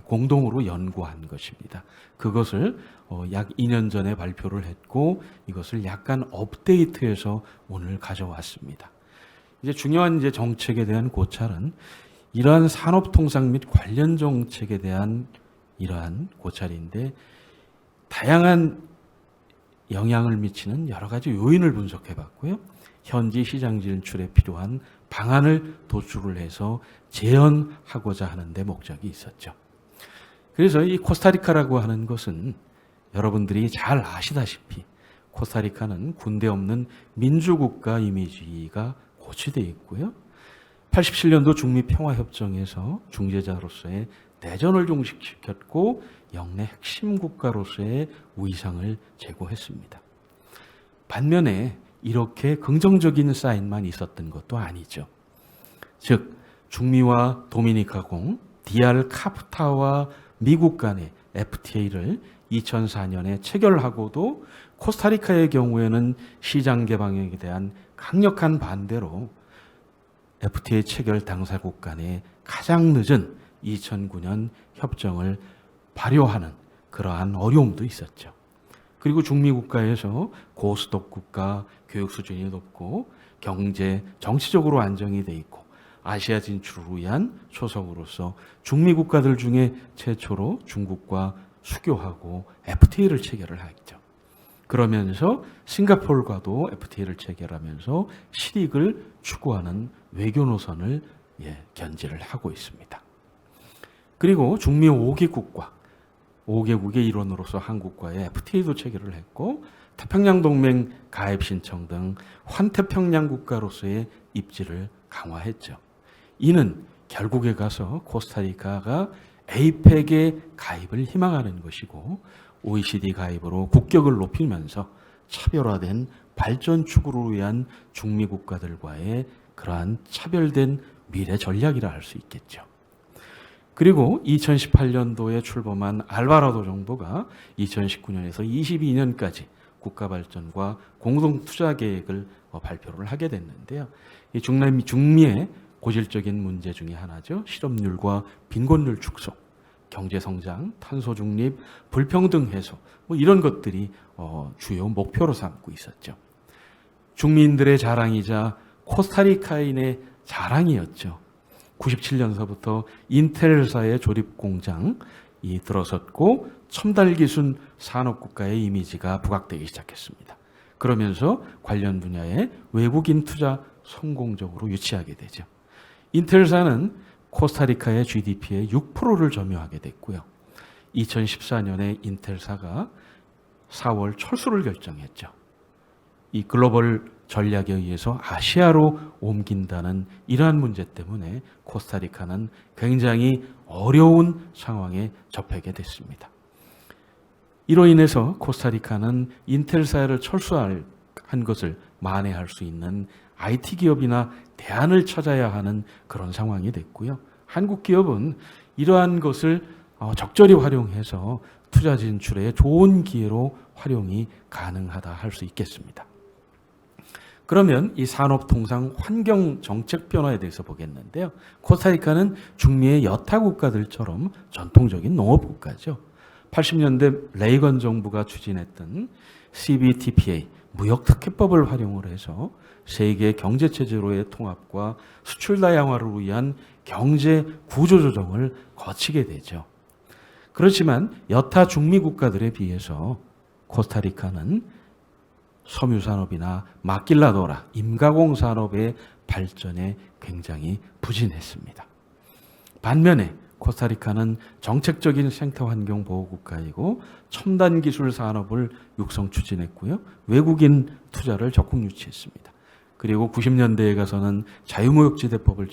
공동으로 연구한 것입니다. 그것을 약 2년 전에 발표를 했고, 이것을 약간 업데이트해서 오늘 가져왔습니다. 이제 중요한 이제 정책에 대한 고찰은 이러한 산업통상 및 관련 정책에 대한 이러한 고찰인데, 다양한 영향을 미치는 여러 가지 요인을 분석해 봤고요. 현지 시장 진출에 필요한 방안을 도출을 해서 재현하고자 하는 데 목적이 있었죠. 그래서 이 코스타리카라고 하는 것은 여러분들이 잘 아시다시피 코스타리카는 군대 없는 민주국가 이미지가 고취되어 있고요. 87년도 중미 평화협정에서 중재자로서의 내전을 종식시켰고 영내 핵심 국가로서의 위상을 제고했습니다. 반면에 이렇게 긍정적인 사인만 있었던 것도 아니죠. 즉 중미와 도미니카공, DR 카프타와 미국 간의 FTA를 2004년에 체결하고도 코스타리카의 경우에는 시장 개방에 대한 강력한 반대로 FTA 체결 당사국 간의 가장 늦은 2009년 협정을 발효하는 그러한 어려움도 있었죠. 그리고 중미 국가에서 고수도 국가, 교육 수준이 높고 경제, 정치적으로 안정이 돼 있고 아시아 진출을 위한 초석으로서 중미 국가들 중에 최초로 중국과 수교하고 FTA를 체결을 했죠. 그러면서 싱가포르과도 FTA를 체결하면서 실익을 추구하는 외교 노선을 견지를 하고 있습니다. 그리고 중미 5개국과 5개국의 일원으로서 한국과의 FTA도 체결을 했고 태평양 동맹 가입 신청 등 환태평양 국가로서의 입지를 강화했죠. 이는 결국에 가서 코스타리카가 에이펙의 가입을 희망하는 것이고 OECD 가입으로 국격을 높이면서 차별화된 발전 추구를 위한 중미 국가들과의 그러한 차별된 미래 전략이라 할 수 있겠죠. 그리고 2018년도에 출범한 알바라도 정부가 2019년에서 22년까지 국가발전과 공동투자 계획을 발표를 하게 됐는데요. 이 중미의 고질적인 문제 중에 하나죠. 실업률과 빈곤율 축소, 경제성장, 탄소중립, 불평등 해소 이런 것들이 주요 목표로 삼고 있었죠. 중미인들의 자랑이자 코스타리카인의 자랑이었죠. 97년서부터 인텔사의 조립공장이 들어섰고 첨단기술 산업국가의 이미지가 부각되기 시작했습니다. 그러면서 관련 분야에 외국인 투자 성공적으로 유치하게 되죠. 인텔사는 코스타리카의 GDP의 6%를 점유하게 됐고요. 2014년에 인텔사가 4월 철수를 결정했죠. 이 글로벌 전략에 의해서 아시아로 옮긴다는 이러한 문제 때문에 코스타리카는 굉장히 어려운 상황에 접하게 됐습니다. 이로 인해서 코스타리카는 인텔사를 철수한 것을 만회할 수 있는 IT 기업이나 대안을 찾아야 하는 그런 상황이 됐고요. 한국 기업은 이러한 것을 적절히 활용해서 투자 진출의 좋은 기회로 활용이 가능하다 할 수 있겠습니다. 그러면 이 산업 통상 환경 정책 변화에 대해서 보겠는데요. 코스타리카는 중미의 여타 국가들처럼 전통적인 농업 국가죠. 80년대 레이건 정부가 추진했던 CPTPA 무역 특혜법을 활용을 해서 세계 경제 체제로의 통합과 수출 다양화를 위한 경제 구조 조정을 거치게 되죠. 그렇지만 여타 중미 국가들에 비해서 코스타리카는 섬유산업이나 마낄라도라, 임가공 산업의 발전에 굉장히 부진했습니다. 반면에 코스타리카는 정책적인 생태환경 보호국가이고 첨단 기술 산업을 육성 추진했고요. 외국인 투자를 적극 유치했습니다. 그리고 90년대에 가서는 자유무역지대법을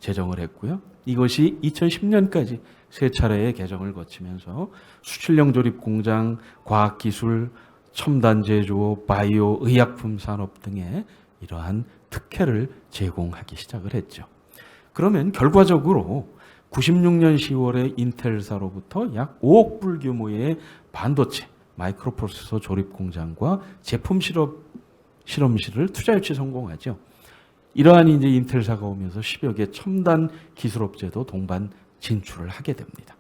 제정을 했고요. 이것이 2010년까지 세 차례의 개정을 거치면서 수출용 조립공장, 과학기술, 첨단 제조, 바이오, 의약품 산업 등의 이러한 특혜를 제공하기 시작을 했죠. 그러면 결과적으로 96년 10월에 인텔사로부터 약 5억 불 규모의 반도체, 마이크로프로세서 조립 공장과 제품 실험실을 투자 유치 성공하죠. 이러한 이제 인텔사가 오면서 10여 개 첨단 기술업체도 동반 진출을 하게 됩니다.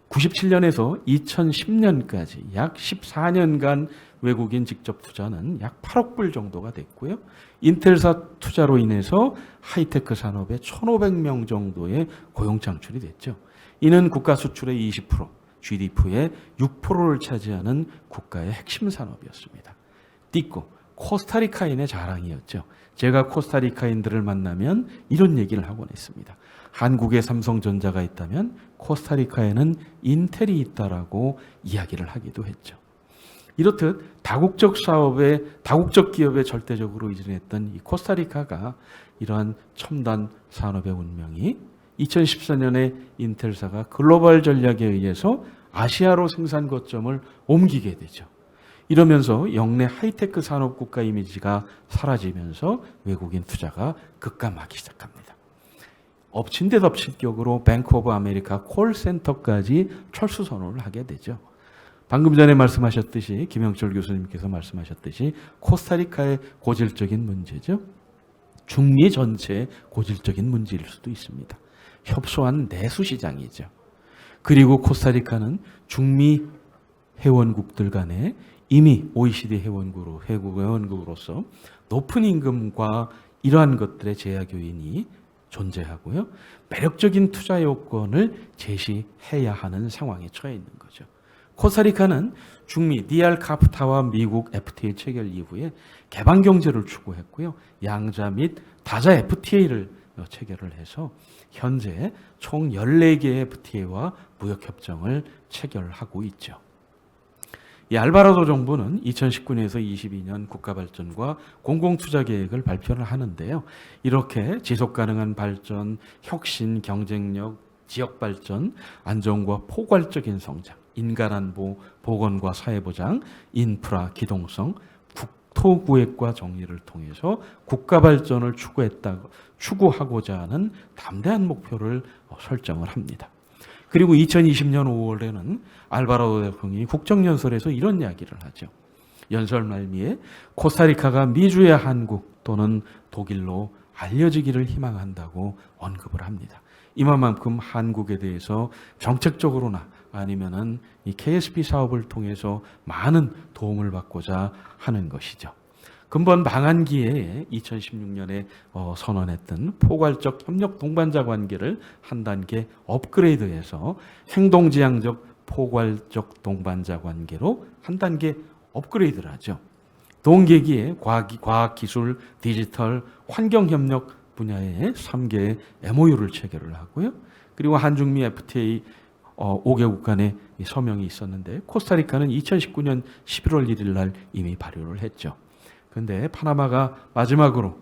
97년에서 2010년까지 약 14년간 외국인 직접 투자는 약 8억 불 정도가 됐고요. 인텔사 투자로 인해서 하이테크 산업에 1,500명 정도의 고용 창출이 됐죠. 이는 국가 수출의 20%, GDP의 6%를 차지하는 국가의 핵심 산업이었습니다. 띠고 코스타리카인의 자랑이었죠. 제가 코스타리카인들을 만나면 이런 얘기를 하곤 했습니다. 한국에 삼성전자가 있다면 코스타리카에는 인텔이 있다라고 이야기를 하기도 했죠. 이렇듯 다국적 기업에 절대적으로 의존했던 이 코스타리카가 이러한 첨단 산업의 운명이 2014년에 인텔사가 글로벌 전략에 의해서 아시아로 생산 거점을 옮기게 되죠. 이러면서 영내 하이테크 산업 국가 이미지가 사라지면서 외국인 투자가 급감하기 시작합니다. 엎친 데 덮친 격으로 뱅크 오브 아메리카 콜센터까지 철수 선언을 하게 되죠. 방금 전에 말씀하셨듯이 김영철 교수님께서 말씀하셨듯이 코스타리카의 고질적인 문제죠. 중미 전체의 고질적인 문제일 수도 있습니다. 협소한 내수 시장이죠. 그리고 코스타리카는 중미 회원국들 간에 이미 OECD 회원국으로서 높은 임금과 이러한 것들의 제약 요인이 존재하고요. 매력적인 투자 요건을 제시해야 하는 상황에 처해 있는 거죠. 코스타리카는 중미 니알카프타와 미국 FTA 체결 이후에 개방 경제를 추구했고요. 양자 및 다자 FTA를 체결을 해서 현재 총 14개의 FTA와 무역 협정을 체결하고 있죠. 이 알바라도 정부는 2019년에서 22년 국가발전과 공공투자 계획을 발표를 하는데요. 이렇게 지속가능한 발전, 혁신, 경쟁력, 지역발전, 안정과 포괄적인 성장, 인간안보, 보건과 사회보장, 인프라, 기동성, 국토구획과 정리를 통해서 국가발전을 추구하고자 하는 담대한 목표를 설정을 합니다. 그리고 2020년 5월에는 알바라도 대통령이 국정연설에서 이런 이야기를 하죠. 연설 말미에 코스타리카가 미주의 한국 또는 독일로 알려지기를 희망한다고 언급을 합니다. 이만큼 한국에 대해서 정책적으로나 아니면은 이 KSP 사업을 통해서 많은 도움을 받고자 하는 것이죠. 근본 방한기에 2016년에 선언했던 포괄적 협력 동반자 관계를 한 단계 업그레이드해서 행동지향적 포괄적 동반자 관계로 한 단계 업그레이드를 하죠. 동계기에 과학기술, 디지털, 환경협력 분야의 3개의 MOU를 체결을 하고요. 그리고 한중미 FTA 5개국 간의 서명이 있었는데 코스타리카는 2019년 11월 1일 날 이미 발효를 했죠. 그런데 파나마가 마지막으로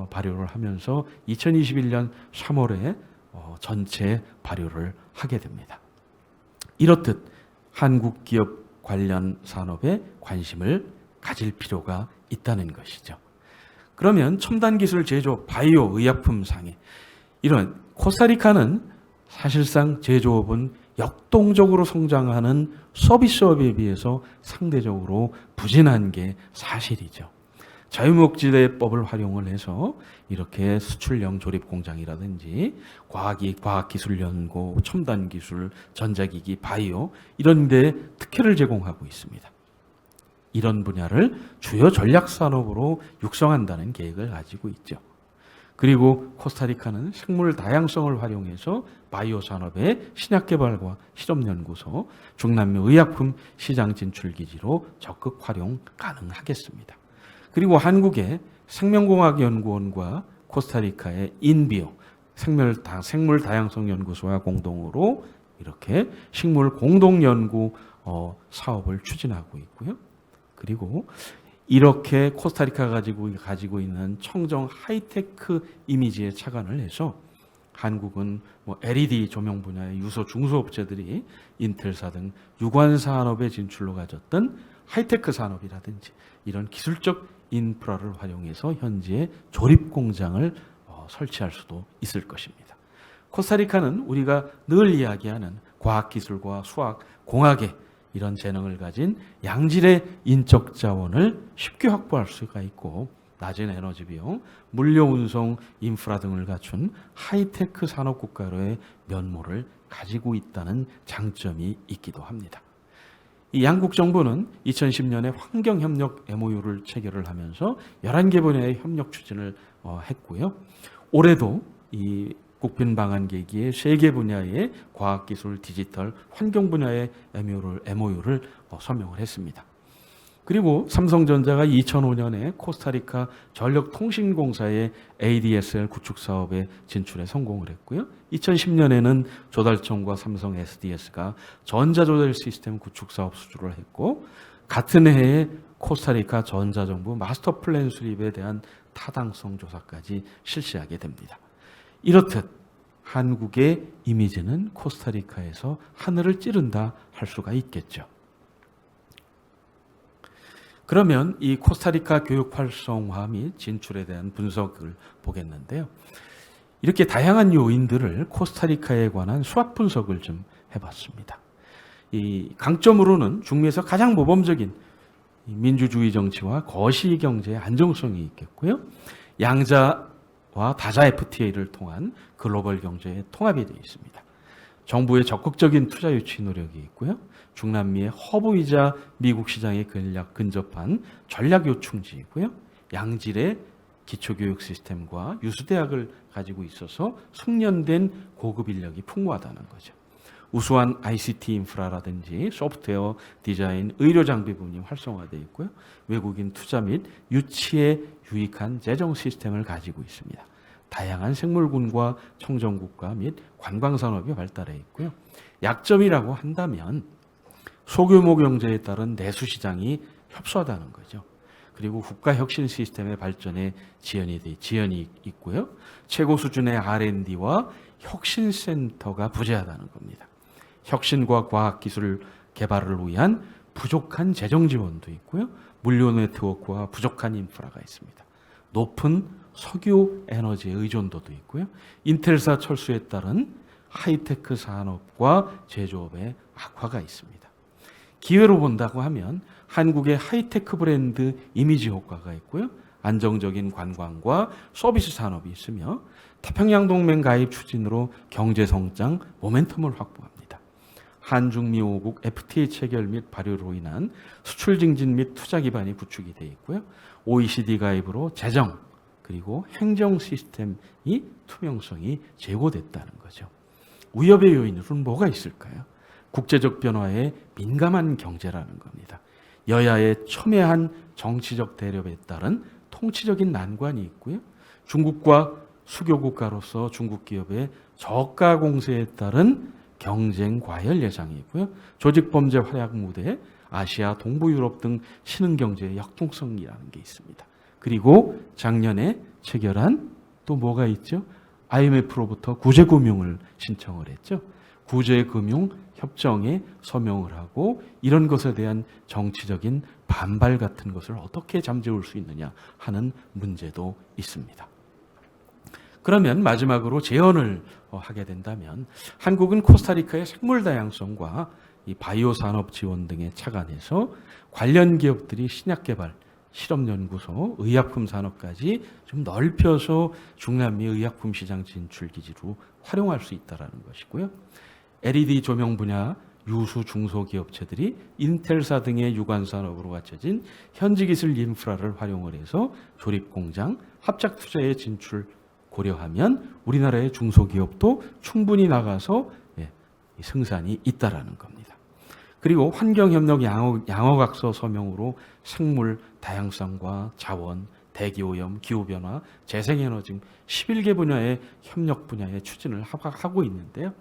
발효를 하면서 2021년 3월에 전체 발효를 하게 됩니다. 이렇듯 한국 기업 관련 산업에 관심을 가질 필요가 있다는 것이죠. 그러면 첨단 기술 제조, 바이오, 의약품 상해 이런 코스타리카는 사실상 제조업은 역동적으로 성장하는 서비스업에 비해서 상대적으로 부진한 게 사실이죠. 자유목지대법을 활용을 해서 이렇게 수출형 조립공장이라든지 과학기술연구, 첨단기술, 전자기기, 바이오 이런 데 특혜를 제공하고 있습니다. 이런 분야를 주요 전략산업으로 육성한다는 계획을 가지고 있죠. 그리고 코스타리카는 생물 다양성을 활용해서 바이오 산업의 신약 개발과 실험 연구소, 중남미 의약품 시장 진출 기지로 적극 활용 가능하겠습니다. 그리고 한국의 생명공학연구원과 코스타리카의 인비오 생물 다양성 연구소와 공동으로 이렇게 식물 공동 연구 사업을 추진하고 있고요. 그리고 이렇게 코스타리카가 가지고 있는 청정 하이테크 이미지에 착안을 해서 한국은 LED 조명 분야의 유소 중소업체들이 인텔사 등 유관 산업의 진출로 가졌던 하이테크 산업이라든지 이런 기술적 인프라를 활용해서 현지에 조립 공장을 설치할 수도 있을 것입니다. 코스타리카는 우리가 늘 이야기하는 과학기술과 수학, 공학의 이런 재능을 가진 양질의 인적 자원을 쉽게 확보할 수가 있고 낮은 에너지 비용, 물류 운송, 인프라 등을 갖춘 하이테크 산업 국가로의 면모를 가지고 있다는 장점이 있기도 합니다. 이 양국 정부는 2010년에 환경협력 MOU를 체결을 하면서 11개 분야의 협력 추진을 했고요. 올해도 이 국빈 방한 계기에 3개 분야의 과학기술, 디지털, 환경 분야의 MOU를 서명을 했습니다. 그리고 삼성전자가 2005년에 코스타리카 전력통신공사의 ADSL 구축 사업에 진출에 성공을 했고요. 2010년에는 조달청과 삼성 SDS가 전자조달 시스템 구축 사업 수주를 했고, 같은 해에 코스타리카 전자정부 마스터 플랜 수립에 대한 타당성 조사까지 실시하게 됩니다. 이렇듯 한국의 이미지는 코스타리카에서 하늘을 찌른다 할 수가 있겠죠. 그러면 이 코스타리카 교육 활성화 및 진출에 대한 분석을 보겠는데요. 이렇게 다양한 요인들을 코스타리카에 관한 수학 분석을 좀 해봤습니다. 이 강점으로는 중미에서 가장 모범적인 민주주의 정치와 거시 경제의 안정성이 있겠고요. 양자와 다자 FTA를 통한 글로벌 경제의 통합이 되어 있습니다. 정부의 적극적인 투자 유치 노력이 있고요. 중남미의 허브이자 미국 시장에 근접한 전략 요충지이고요. 양질의 기초교육 시스템과 유수대학을 가지고 있어서 숙련된 고급 인력이 풍부하다는 거죠. 우수한 ICT 인프라라든지 소프트웨어 디자인, 의료 장비 부분이 활성화되어 있고요. 외국인 투자 및 유치에 유익한 재정 시스템을 가지고 있습니다. 다양한 생물군과 청정국가 및 관광산업이 발달해 있고요. 약점이라고 한다면 소규모 경제에 따른 내수시장이 협소하다는 거죠. 그리고 국가혁신 시스템의 발전에 지연이 있고요. 최고 수준의 R&D와 혁신센터가 부재하다는 겁니다. 혁신과 과학기술 개발을 위한 부족한 재정 지원도 있고요. 물류 네트워크와 부족한 인프라가 있습니다. 높은 석유 에너지의 의존도도 있고요. 인텔사 철수에 따른 하이테크 산업과 제조업의 악화가 있습니다. 기회로 본다고 하면 한국의 하이테크 브랜드 이미지 효과가 있고요. 안정적인 관광과 서비스 산업이 있으며 태평양 동맹 가입 추진으로 경제 성장 모멘텀을 확보합니다. 한중미 5국 FTA 체결 및 발효로 인한 수출 증진 및 투자 기반이 구축이 되어 있고요. OECD 가입으로 재정 그리고 행정 시스템이 투명성이 제고됐다는 거죠. 위협의 요인으로는 뭐가 있을까요? 국제적 변화에 민감한 경제라는 겁니다. 여야의 첨예한 정치적 대립에 따른 통치적인 난관이 있고요. 중국과 수교 국가로서 중국 기업의 저가 공세에 따른 경쟁 과열 예상이 있고요. 조직 범죄 활약 무대, 아시아, 동부 유럽 등 신흥 경제의 역동성이라는 게 있습니다. 그리고 작년에 체결한 또 뭐가 있죠? IMF로부터 구제금융을 신청을 했죠. 구제금융 협정에 서명을 하고 이런 것에 대한 정치적인 반발 같은 것을 어떻게 잠재울 수 있느냐 하는 문제도 있습니다. 그러면 마지막으로 제언을 하게 된다면 한국은 코스타리카의 생물 다양성과 이 바이오 산업 지원 등에 착안해서 관련 기업들이 신약 개발, 실험 연구소, 의약품 산업까지 좀 넓혀서 중남미 의약품 시장 진출 기지로 활용할 수 있다라는 것이고요. LED 조명 분야 유수 중소기업체들이 인텔사 등의 유관 산업으로 갖춰진 현지 기술 인프라를 활용을 해서 조립 공장, 합작 투자에 진출 고려하면 우리나라의 중소기업도 충분히 나가서 생산이 있다라는 겁니다. 그리고 환경협력 양어각서 서명으로 생물 다양성과 자원, 대기오염, 기후변화, 재생에너지 등 11개 분야의 협력 분야의 추진을 하고 있는데요.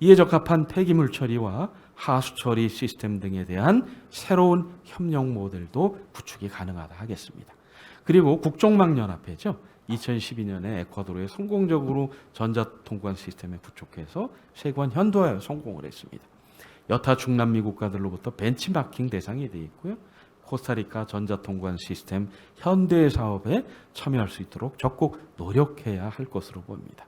이에 적합한 폐기물 처리와 하수 처리 시스템 등에 대한 새로운 협력 모델도 구축이 가능하다 하겠습니다. 그리고 국정망연합회죠. 2012년에 에콰도르에 성공적으로 전자통관 시스템을 구축해서 세관 현도화에 성공을 했습니다. 여타 중남미 국가들로부터 벤치마킹 대상이 되어 있고요. 코스타리카 전자통관 시스템 현대 사업에 참여할 수 있도록 적극 노력해야 할 것으로 보입니다.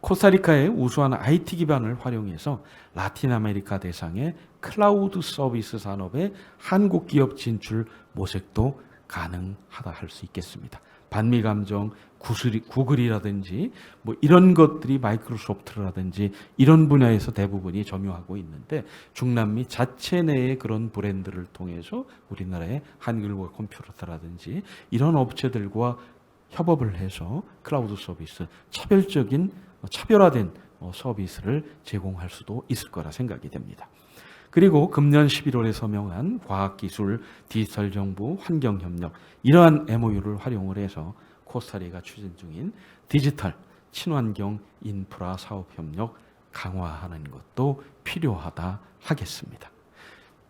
코스타리카의 우수한 IT 기반을 활용해서 라틴 아메리카 대상의 클라우드 서비스 산업에 한국 기업 진출 모색도 가능하다 할 수 있겠습니다. 반미 감정, 구글이라든지 뭐 이런 것들이 마이크로소프트라든지 이런 분야에서 대부분이 점유하고 있는데 중남미 자체 내의 그런 브랜드를 통해서 우리나라의 한글과 컴퓨터라든지 이런 업체들과 협업을 해서 클라우드 서비스, 차별화된 서비스를 제공할 수도 있을 거라 생각이 됩니다. 그리고 금년 11월에 서명한 과학기술, 디지털정부, 환경협력 이러한 MOU를 활용을 해서 코스타리카 추진 중인 디지털, 친환경 인프라 사업협력 강화하는 것도 필요하다 하겠습니다.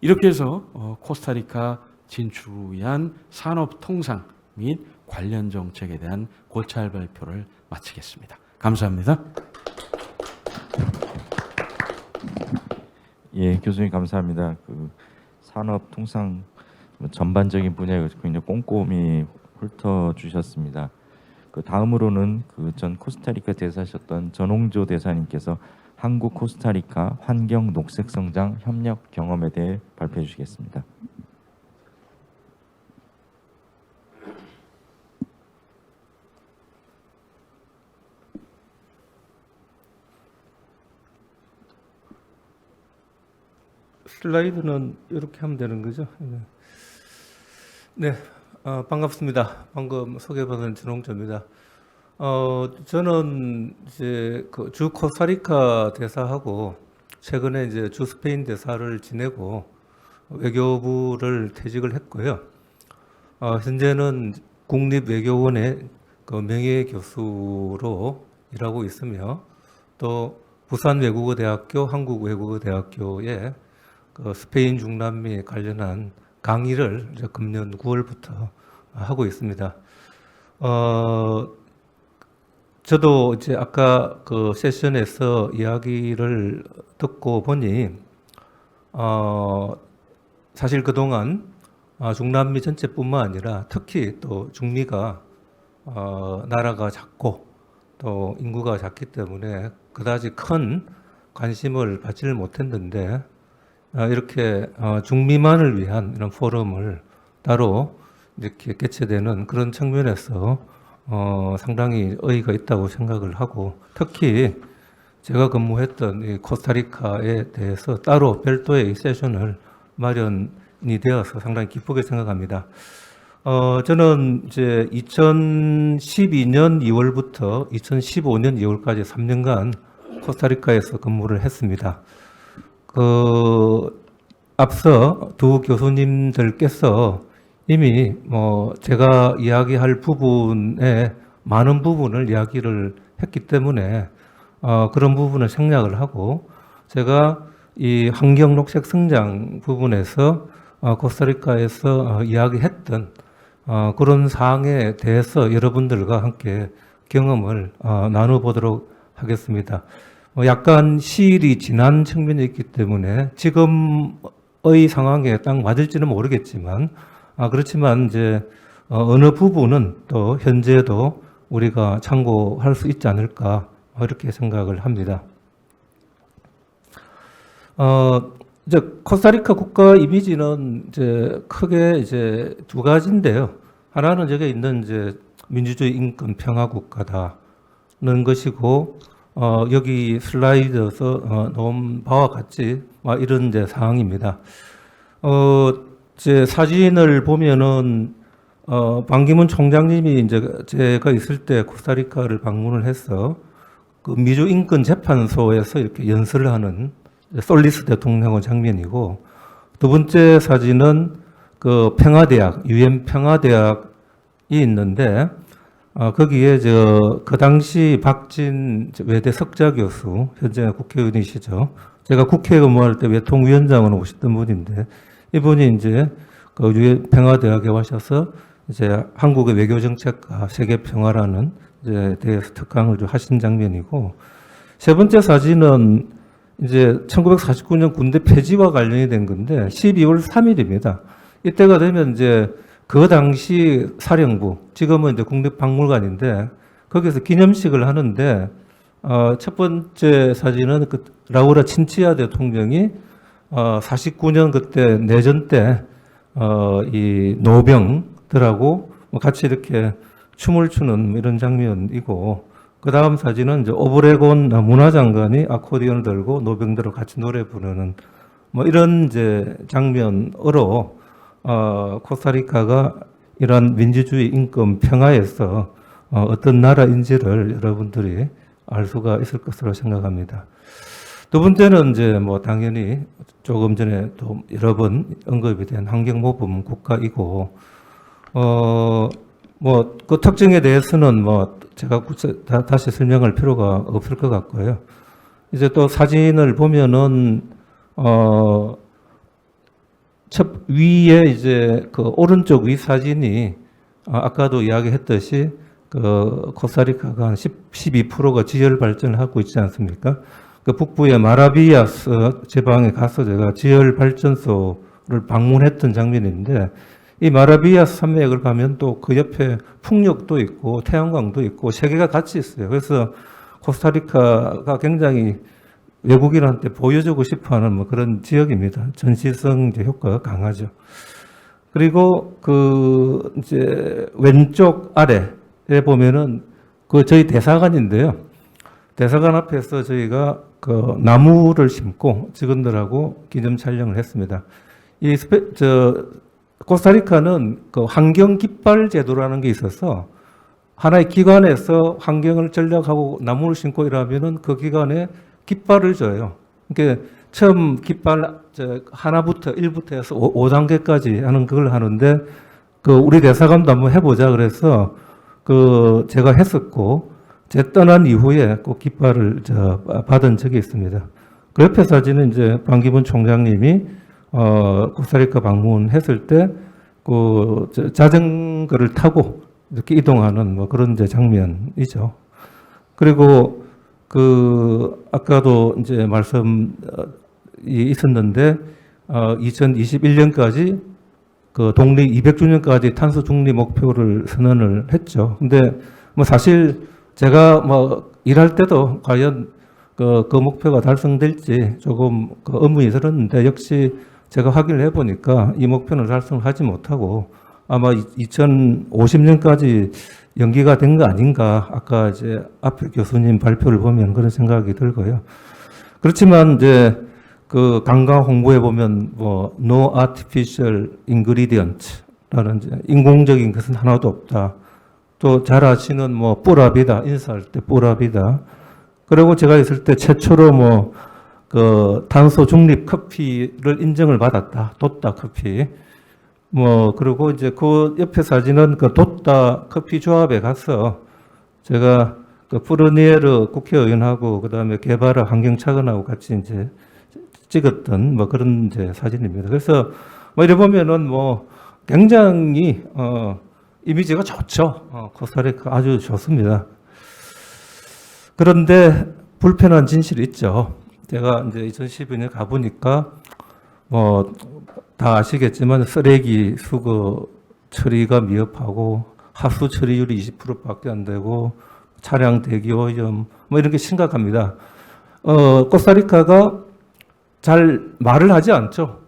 이렇게 해서 코스타리카 진출을 위한 산업 통상 및 관련 정책에 대한 고찰 발표를 마치겠습니다. 감사합니다. 예, 교수님 감사합니다. 그 산업 통상 전반적인 분야에 굉장히 꼼꼼히 훑어 주셨습니다. 그 다음으로는 그 전 코스타리카 대사셨던 전홍조 대사님께서 한국 코스타리카 환경 녹색 성장 협력 경험에 대해 발표해 주시겠습니다. 슬라이드는 이렇게 하면 되는 거죠? 네, 반갑습니다. 방금 소개받은 전홍조입니다. 저는 이제 그 주 코스타리카 대사하고 최근에 이제 주 스페인 대사를 지내고 외교부를 퇴직을 했고요. 현재는 국립외교원의 그 명예교수로 일하고 있으며 또 부산외국어대학교, 한국외국어대학교에 그 스페인 중남미 관련한 강의를 이제 금년 9월부터 하고 있습니다. 저도 이제 아까 그 세션에서 이야기를 듣고 보니, 사실 그동안 중남미 전체뿐만 아니라 특히 또 중미가 나라가 작고 또 인구가 작기 때문에 그다지 큰 관심을 받지를 못했는데 이렇게 중미만을 위한 이런 포럼을 따로 이렇게 개최되는 그런 측면에서 상당히 의의가 있다고 생각을 하고, 특히 제가 근무했던 이 코스타리카에 대해서 따로 별도의 세션을 마련이 되어서 상당히 기쁘게 생각합니다. 저는 이제 2012년 2월부터 2015년 2월까지 3년간 코스타리카에서 근무를 했습니다. 앞서 두 교수님들께서 이미 제가 이야기할 부분에 많은 부분을 이야기를 했기 때문에 그런 부분을 생략을 하고, 제가 이 환경 녹색 성장 부분에서 코스타리카에서 이야기했던 그런 사항에 대해서 여러분들과 함께 경험을 나눠보도록 하겠습니다. 약간 시일이 지난 측면이 있기 때문에 지금의 상황에 딱 맞을지는 모르겠지만, 그렇지만 이제 어느 부분은 또 현재도 우리가 참고할 수 있지 않을까 이렇게 생각을 합니다. 이제 코스타리카 국가 이미지는 이제 크게 이제 두 가지인데요. 하나는 여기 있는 이제 민주주의 인권 평화 국가다는 것이고, 여기 슬라이드에서 놓은 바와 같이 이런 이제 사항입니다. 제 사진을 보면은 반기문 총장님이 이제 제가 있을 때 코스타리카를 방문을 해서 그 미주 인권 재판소에서 이렇게 연설을 하는 솔리스 대통령의 장면이고, 두 번째 사진은 그 평화대학, UN 평화대학이 있는데, 거기에 그 당시 박진 외대 석좌 교수, 현재 국회의원이시죠. 제가 국회에 근무할 때 외통위원장으로 오셨던 분인데, 이분이 이제 그 UN 평화대학에 오셔서 이제 한국의 외교정책과 세계평화라는 이제 대해서 특강을 좀 하신 장면이고, 세 번째 사진은 이제 1949년 군대 폐지와 관련이 된 건데 12월 3일입니다. 이때가 되면 이제 그 당시 사령부, 지금은 이제 국립박물관인데 거기서 기념식을 하는데, 첫 번째 사진은 그 라우라 친치아 대통령이 49년 그때 내전 때 이 노병들하고 같이 이렇게 춤을 추는 이런 장면이고, 그 다음 사진은 이제 오브레곤 문화장관이 아코디언을 들고 노병들하고 같이 노래 부르는 이런 이제 장면으로 코스타리카가 이런 민주주의 인권 평화에서 어떤 나라인지를 여러분들이 알 수가 있을 것으로 생각합니다. 두 번째는 이제 뭐 당연히 조금 전에 또 여러 번 언급이 된 환경모범 국가이고, 뭐 그 특징에 대해서는 뭐 제가 다시 설명할 필요가 없을 것 같고요. 이제 또 사진을 보면은 첫 위에 이제 그 오른쪽 위 사진이 아까도 이야기했듯이 그 코스타리카가 한 12%가 지열 발전을 하고 있지 않습니까? 그 북부의 마라비아스 지방에 가서 제가 지열 발전소를 방문했던 장면인데, 이 마라비아스 산맥을 가면 또 그 옆에 풍력도 있고 태양광도 있고 세 개가 같이 있어요. 그래서 코스타리카가 굉장히 외국인한테 보여주고 싶어하는 뭐 그런 지역입니다. 전시성 효과가 강하죠. 그리고 그 이제 왼쪽 아래에 보면은 그 저희 대사관인데요. 대사관 앞에서 저희가 그 나무를 심고 직원들하고 기념 촬영을 했습니다. 코스타리카는 그 환경 깃발 제도라는 게 있어서 하나의 기관에서 환경을 전략하고 나무를 심고 이러면은 그 기관에 깃발을 줘요. 그러니까 처음 깃발 하나부터 1부터 해서 5단계까지 하는 그걸 하는데, 그 우리 대사관도 한번 해보자 그래서 그 제가 했었고, 제 떠난 이후에 꼭 깃발을 받은 적이 있습니다. 그 옆에 사진은 이제 반기문 총장님이 코스타리카 방문했을 때 그 자전거를 타고 이렇게 이동하는 뭐 그런 이제 장면이죠. 그리고 그 아까도 이제 말씀이 있었는데 2021년까지 그 독립 200주년까지 탄소 중립 목표를 선언을 했죠. 근데 뭐 사실 제가 뭐 일할 때도 과연 그 목표가 달성될지 조금 그 의문이 들었는데, 역시 제가 확인을 해보니까 이 목표는 달성하지 못하고 아마 2050년까지 연기가 된 거 아닌가, 아까 이제 앞에 교수님 발표를 보면 그런 생각이 들고요. 그렇지만 이제 그 관광 홍보에 보면 뭐 no artificial ingredient라는 이제 인공적인 것은 하나도 없다. 또 잘 아시는 뭐 뿌라비다, 인사할 때 뿌라비다. 그리고 제가 있을 때 최초로 뭐 그 탄소 중립 커피를 인정을 받았다. 도따 커피. 뭐 그리고 이제 그 옆에 사진은 그 도따 커피 조합에 가서 제가 그 프르니에르 국회의원하고 그다음에 개발화 환경차관하고 같이 이제 찍었던 뭐 그런 이제 사진입니다. 그래서 뭐 이래 보면은 뭐 굉장히 이미지가 좋죠. 코스타리카 아주 좋습니다. 그런데 불편한 진실이 있죠. 제가 이제 2012년에 가보니까 뭐 다 아시겠지만 쓰레기 수거 처리가 미흡하고 하수 처리율이 20%밖에 안 되고 차량 대기 오염 뭐 이런 게 심각합니다. 코스타리카가 잘 말을 하지 않죠.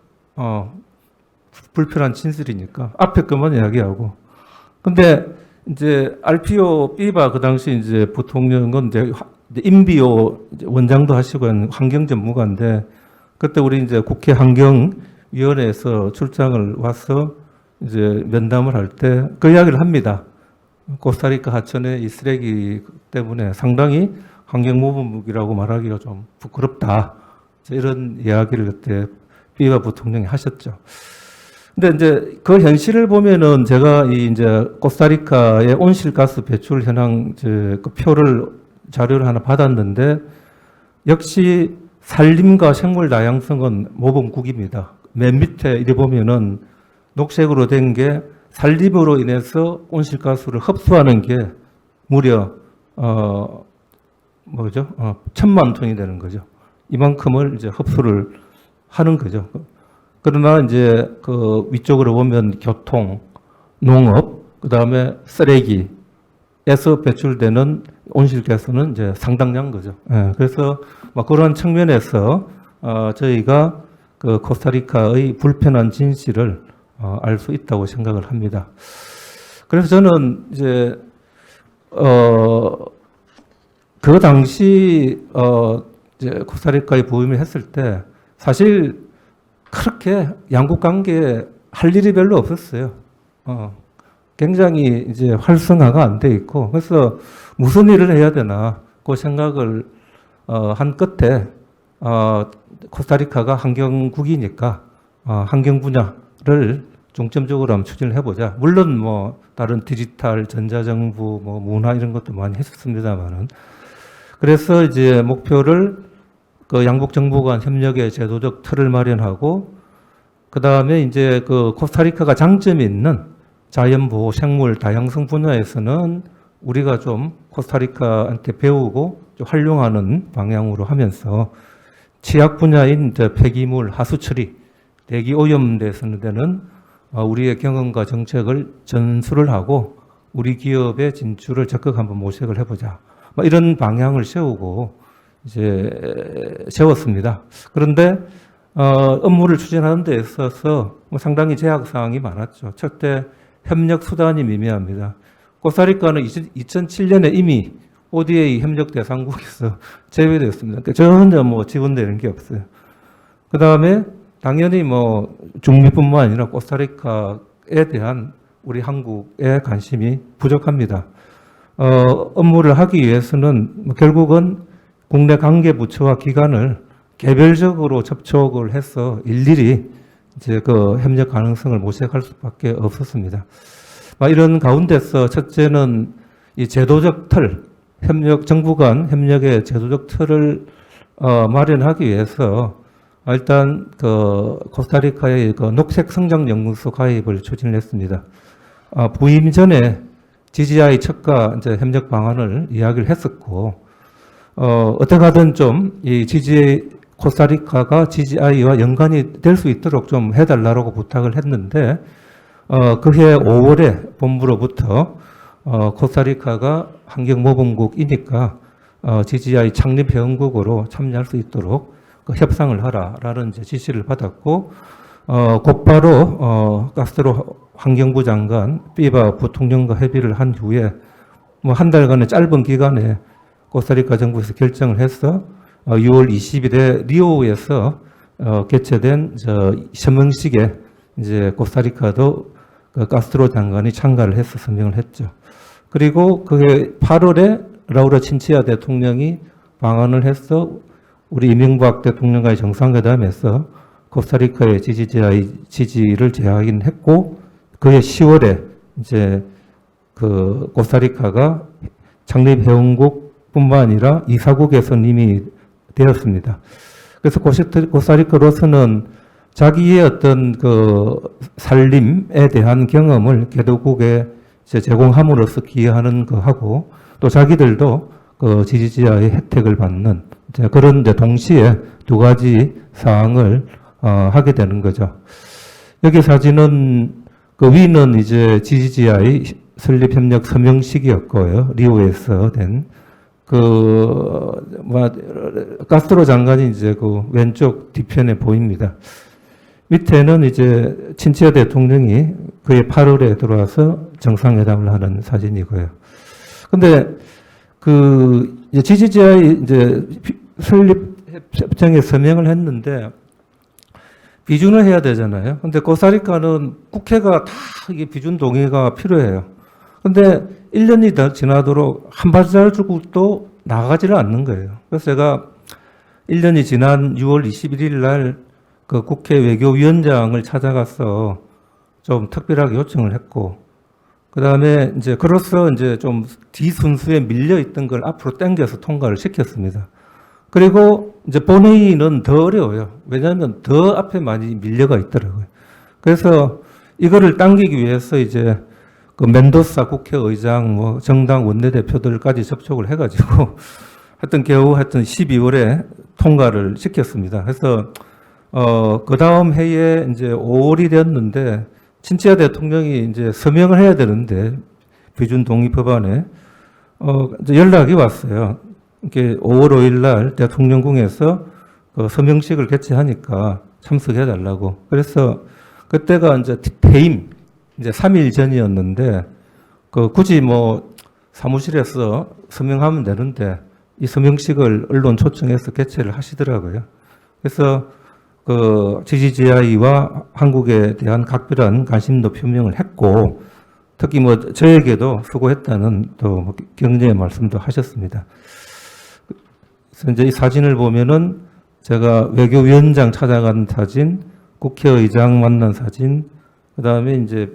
불편한 진실이니까 앞에 것만 이야기하고. 근데 이제 RPO 삐바 그 당시 이제 부통령은 이제 임비오 원장도 하시고 한 환경 전문가인데, 그때 우리 이제 국회 환경위원회에서 출장을 와서 이제 면담을 할 때 그 이야기를 합니다. 코스타리카 하천의 이 쓰레기 때문에 상당히 환경모범국이라고 말하기가 좀 부끄럽다. 이런 이야기를 그때 삐바 부통령이 하셨죠. 근데 이제 그 현실을 보면은 제가 이제 코스타리카의 온실가스 배출 현황 그 표를 자료를 하나 받았는데, 역시 산림과 생물 다양성은 모범국입니다. 맨 밑에 이래 보면은 녹색으로 된 게 산림으로 인해서 온실가스를 흡수하는 게 무려 1,000만 톤이 되는 거죠. 이만큼을 이제 흡수를 하는 거죠. 그러나 이제 그 위쪽으로 보면 교통, 농업, 그 다음에 쓰레기에서 배출되는 온실가스는 이제 상당량 거죠. 예, 그래서 뭐 그런 측면에서 저희가 그 코스타리카의 불편한 진실을 알 수 있다고 생각을 합니다. 그래서 저는 이제 그 당시 이제 코스타리카에 부임을 했을 때 사실 그렇게 양국 관계에 할 일이 별로 없었어요. 굉장히 이제 활성화가 안 돼 있고, 그래서 무슨 일을 해야 되나 그 생각을 한 끝에 코스타리카가 환경국이니까 환경 분야를 중점적으로 한번 추진을 해보자. 물론 뭐 다른 디지털, 전자정부, 뭐 문화 이런 것도 많이 했었습니다만은 그래서 이제 목표를 그 양국 정부 간 협력의 제도적 틀을 마련하고 그 다음에 이제 그 코스타리카가 장점이 있는 자연보호, 생물 다양성 분야에서는 우리가 좀 코스타리카한테 배우고 좀 활용하는 방향으로 하면서 취약 분야인 이제 폐기물 하수 처리, 대기 오염되는 데는 우리의 경험과 정책을 전수를 하고 우리 기업의 진출을 적극 한번 모색을 해보자. 뭐 이런 방향을 세웠습니다. 그런데 업무를 추진하는 데 있어서 뭐 상당히 제약 사항이 많았죠. 첫째, 협력 수단이 미미합니다. 코스타리카는 2007년에 이미 ODA 협력 대상국에서 제외되었습니다. 그러니까 전혀 뭐 지원되는 게 없어요. 그 다음에 당연히 뭐 중미뿐만 아니라 코스타리카에 대한 우리 한국의 관심이 부족합니다. 업무를 하기 위해서는 뭐 결국은 국내 관계 부처와 기관을 개별적으로 접촉을 해서 일일이 이제 그 협력 가능성을 모색할 수밖에 없었습니다. 이런 가운데서 첫째는 이 제도적 틀, 정부 간 협력의 제도적 틀을 마련하기 위해서 일단 그 코스타리카의 그 녹색 성장 연구소 가입을 추진을 했습니다. 부임 전에 GGI 척가 이제 협력 방안을 이야기를 했었고 어떻게 하든 좀 이 코스타리카가 GGI와 연관이 될 수 있도록 좀 해달라고 부탁을 했는데 그해 5월에 본부로부터 코스타리카가 환경모범국이니까 GGI 창립회원국으로 참여할 수 있도록 협상을 하라라는 이제 지시를 받았고 곧바로 카스트로 환경부 장관 삐바 부통령과 협의를 한 후에 뭐 한 달간의 짧은 기간에 코스타리카 정부에서 결정을 해서 6월 20일에 리오에서 개최된 서명식에 이제 코스타리카도 그 카스트로 장관이 참가를 해서 서명을 했죠. 그리고 그해 8월에 라우라 친치아 대통령이 방한을 해서 우리 이명박 대통령과의 정상회담에서 코스타리카의 GGI 지지를 제하긴 했고 그해 10월에 이제 그 코스타리카가 창립 회원국뿐만 아니라 이사국에서 이미 되었습니다. 그래서 코스타리카로서는 자기의 어떤 그 살림에 대한 경험을 개도국에 제공함으로써 기여하는 거 하고 또 자기들도 그 GGI의 혜택을 받는 그런 동시에 두 가지 사항을 하게 되는 거죠. 여기 사진은 그 위는 이제 GGI 설립 협력 서명식이었고요. 리오에서 된 카스트로 장관이 이제 그 왼쪽 뒤편에 보입니다. 밑에는 이제 친치아 대통령이 그해 8월에 들어와서 정상회담을 하는 사진이고요. 근데 그 이제 GGI 이제 설립 협정에 서명을 했는데 비준을 해야 되잖아요. 근데 코스타리카는 국회가 다 이게 비준 동의가 필요해요. 근데 1년이 더 지나도록 한 발자국도 나가지를 않는 거예요. 그래서 제가 1년이 지난 6월 21일 날 그 국회 외교위원장을 찾아가서 좀 특별하게 요청을 했고, 그 다음에 이제 그로써 이제 좀 뒤순수에 밀려 있던 걸 앞으로 당겨서 통과를 시켰습니다. 그리고 이제 본회의는 더 어려워요. 왜냐하면 더 앞에 많이 밀려가 있더라고요. 그래서 이거를 당기기 위해서 이제 그 멘도사 국회의장, 뭐 정당 원내대표들까지 접촉을 해가지고 겨우 12월에 통과를 시켰습니다. 그래서 그 다음 해에 이제 5월이 되었는데 친치아 대통령이 이제 서명을 해야 되는데 비준 동의 법안에 이제 연락이 왔어요. 이렇게 5월 5일 날 대통령궁에서 그 서명식을 개최하니까 참석해 달라고. 그래서 그때가 이제 퇴임 이제 3일 전이었는데 굳이 뭐 사무실에서 서명하면 되는데 이 서명식을 언론 초청해서 개최를 하시더라고요. 그래서 그 GGI와 한국에 대한 각별한 관심도 표명을 했고 특히 뭐 저에게도 수고했다는 또 격려의 말씀도 하셨습니다. 그래서 이제 이 사진을 보면은 제가 외교위원장 찾아간 사진, 국회의장 만난 사진, 그다음에 이제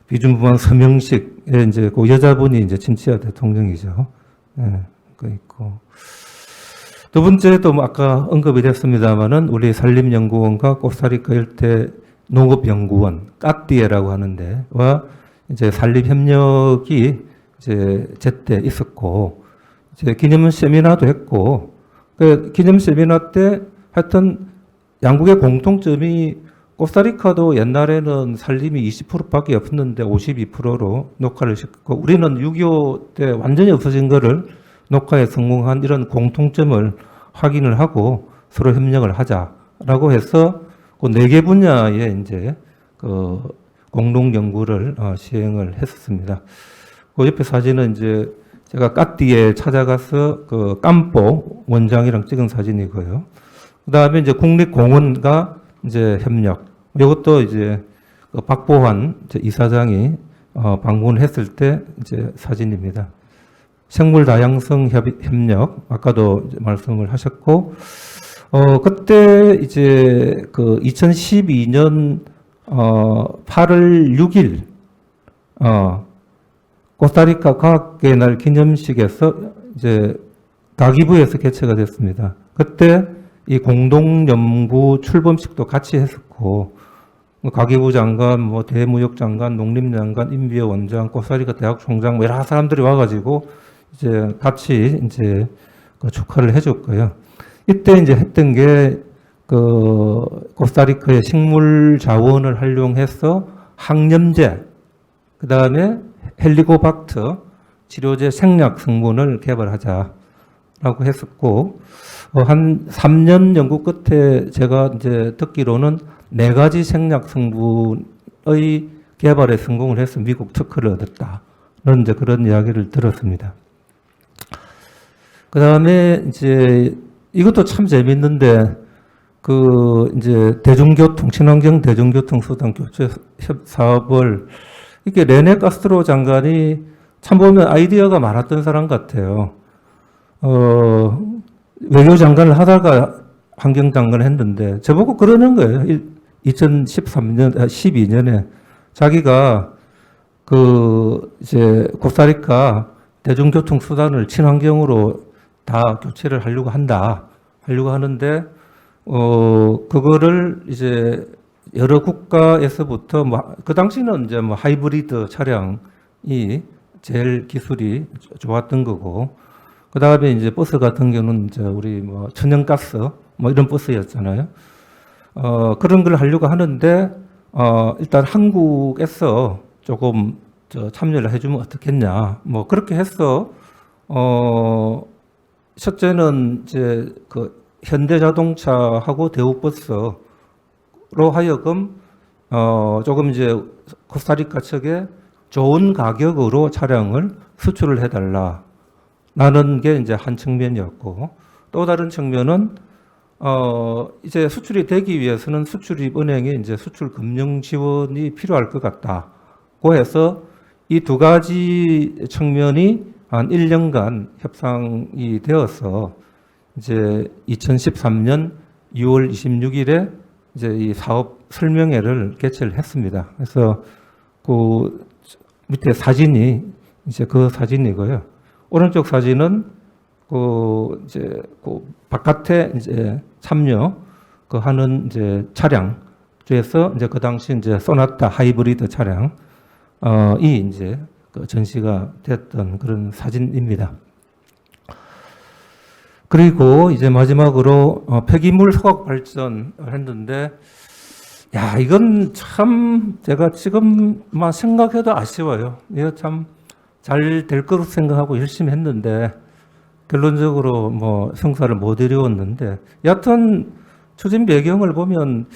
비준부만 서명식에 이제 그 여자분이 이제 친치아 대통령이죠. 예, 그 있고. 두 번째도 뭐 아까 언급이 됐습니다만은 우리 산림연구원과 코스타리카 일대 농업연구원, 까띠에라고 하는데와 이제 산림협력이 이제 제때 있었고, 이제 기념 세미나도 했고, 그 기념 세미나 때 하여튼 양국의 공통점이 코스타리카도 옛날에는 산림이 20%밖에 없었는데 52%로 녹화를 시켰고, 우리는 6.25 때 완전히 없어진 거를 녹화에 성공한 이런 공통점을 확인을 하고 서로 협력을 하자라고 해서 그 4개 분야에 이제 그 공동 연구를 시행을 했었습니다. 그 옆에 사진은 이제 제가 까띠에 찾아가서 그 깜뽀 원장이랑 찍은 사진이고요. 그 다음에 이제 국립공원과 이제 협력. 이것도 이제 그 박보환 이사장이 방문했을 때 이제 사진입니다. 생물 다양성 협력, 아까도 이제 말씀을 하셨고, 그때 이제 그 2012년 8월 6일, 코스타리카 과학계의 날 기념식에서 이제 가기부에서 개최가 됐습니다. 그때 이 공동연구 출범식도 같이 했었고, 가기부 장관, 뭐 대무역장관, 농림장관, 인비어 원장, 코스타리카 대학 총장, 뭐 여러 사람들이 와가지고 이제 같이 이제 그 축하를 해줬고요. 이때 이제 했던 게 그 코스타리카의 식물 자원을 활용해서 항염제, 그 다음에 헬리코박터 치료제 생약 성분을 개발하자라고 했었고, 한 3년 연구 끝에 제가 이제 듣기로는 4가지 생약 성분의 개발에 성공을 해서 미국 특허를 얻었다는 이제 그런 이야기를 들었습니다. 그 다음에 이제 이것도 참 재밌는데, 그 이제 대중교통, 친환경 대중교통 수단 교체 사업을 이게 레네 카스트로 장관이 참 보면 아이디어가 많았던 사람 같아요. 외교장관을 하다가 환경장관을 했는데 저보고 그러는 거예요. 2013년, 12년에 자기가 그 이제 코스타리카 대중교통 수단을 친환경으로 다 교체를 하려고 하는데 그거를 이제 여러 국가에서부터 그 당시는 이제 뭐 하이브리드 차량이 제일 기술이 좋았던 거고, 그 다음에 이제 버스 같은 경우는 이제 우리 뭐 천연가스 뭐 이런 버스였잖아요. 그런 걸 하려고 하는데 일단 한국에서 조금 참여를 해주면 어떻겠냐, 뭐 그렇게 해서 첫째는 이제 그 현대자동차하고 대우버스로 하여금 조금 이제 코스타리카 측에 좋은 가격으로 차량을 수출을 해달라라는 게 이제 한 측면이었고, 또 다른 측면은 이제 수출이 되기 위해서는 수출입은행에 이제 수출 금융 지원이 필요할 것 같다고 해서 이 2가지 측면이 한 1년간 협상이 되어서 이제 2013년 6월 26일에 이제 이 사업 설명회를 개최를 했습니다. 그래서 그 밑에 사진이 이제 그 사진이고요. 오른쪽 사진은 그 이제 그 바깥에 이제 참여 그 하는 이제 차량 중에서 이제 그 당시 이제 소나타 하이브리드 차량이 이제 그 전시가 됐던 그런 사진입니다. 그리고 이제 마지막으로 폐기물 소각 발전을 했는데, 야, 이건 참 제가 지금만 생각해도 아쉬워요. 이거 참 잘 될 거로 생각하고 열심히 했는데 결론적으로 뭐 성사를 못 이루었는데, 여하튼 추진 배경을 보면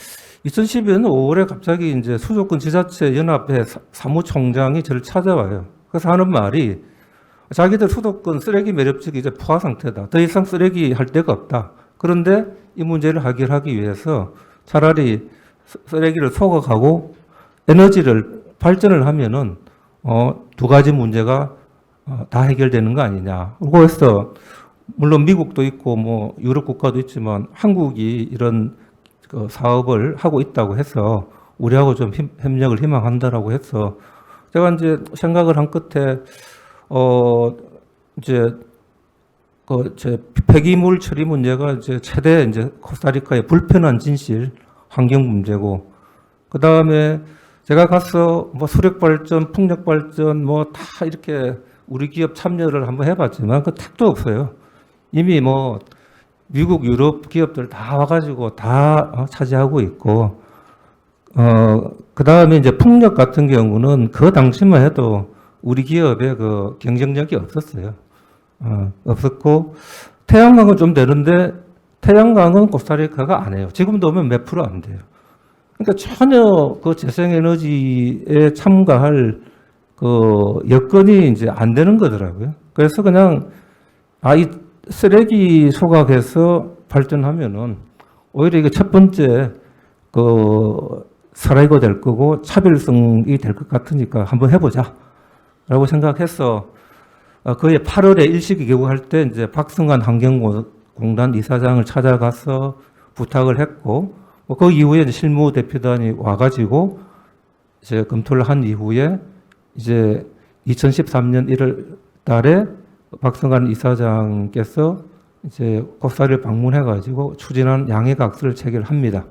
2012년 5월에 갑자기 이제 수도권 지자체 연합회 사무총장이 저를 찾아와요. 그래서 하는 말이 자기들 수도권 쓰레기 매립지가 이제 포화 상태다. 더 이상 쓰레기 할 데가 없다. 그런데 이 문제를 해결하기 위해서 차라리 쓰레기를 소각하고 에너지를 발전을 하면은 2가지 문제가 다 해결되는 거 아니냐. 그래서 물론 미국도 있고 뭐 유럽 국가도 있지만 한국이 이런 그 사업을 하고 있다고 해서 우리하고 좀 협력을 희망한다라고 해서 제가 이제 생각을 한 끝에 이제 제 폐기물 처리 문제가 이제 최대 이제 코스타리카의 불편한 진실 환경 문제고, 그 다음에 제가 가서 뭐 수력 발전, 풍력 발전 뭐 다 이렇게 우리 기업 참여를 한번 해봤지만 그 택도 없어요. 이미 뭐 미국, 유럽 기업들 다 와가지고 다 차지하고 있고, 그 다음에 이제 풍력 같은 경우는 그 당시만 해도 우리 기업의 그 경쟁력이 없었어요. 없었고, 태양광은 좀 되는데, 태양광은 코스타리카가 안 해요. 지금도 오면 몇 프로 안 돼요. 그러니까 전혀 그 재생에너지에 참가할 그 여건이 이제 안 되는 거더라고요. 그래서 그냥, 이 쓰레기 소각해서 발전하면은 오히려 이게 첫 번째 그 사라이가 될 거고 차별성이 될 것 같으니까 한번 해보자 라고 생각해서 거의 8월에 일식이 개국할 때 이제 박승환 환경공단 이사장을 찾아가서 부탁을 했고, 그 이후에 이제 실무 대표단이 와가지고 이제 검토를 한 이후에 이제 2013년 1월 달에 박승환 이사장께서 이제 코스타리카를 방문해가지고 추진한 양해각서를 체결합니다.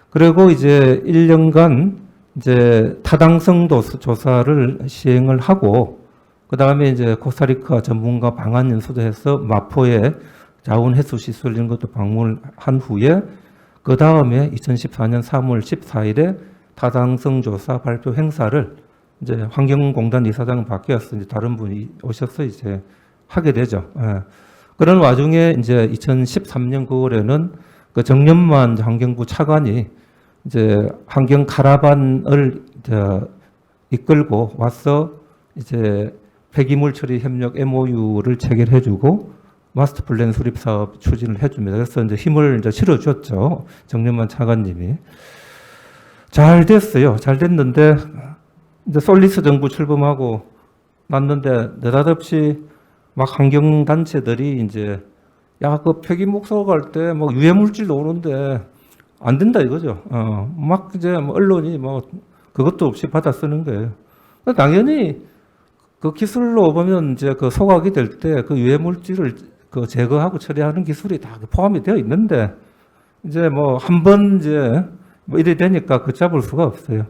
그리고 이제 1년간 이제 타당성도 조사를 시행을 하고, 그 다음에 이제 코스타리카 전문가 방한 연수도 해서 마포에 자원해수 시설 이런 것도 방문을 한 후에, 그 다음에 2014년 3월 14일에 타당성 조사 발표 행사를 이제 환경공단 이사장 바뀌어서 이제 다른 분이 오셔서 이제 하게 되죠. 예. 그런 와중에 이제 2013년 9월에는 그 정년만 환경부 차관이 이제 환경 카라반을 이제 이끌고 와서 이제 폐기물 처리 협력 MOU를 체결해주고 마스터 플랜 수립 사업 추진을 해줍니다. 그래서 이제 힘을 이제 실어줬죠. 정년만 차관님이. 잘 됐어요. 잘 됐는데 이제 솔리스 정부 출범하고 났는데 느닷없이 막 환경단체들이 이제 그 폐기물 소각할 때 뭐 유해물질 나오는데 안 된다 이거죠. 막 이제 뭐 언론이 뭐 그것도 없이 받아 쓰는 거예요. 당연히 그 기술로 보면 이제 그 소각이 될 때 그 유해물질을 그 제거하고 처리하는 기술이 다 포함이 되어 있는데 이제 뭐 한 번 이제 뭐 이래 되니까 걷잡을 수가 없어요.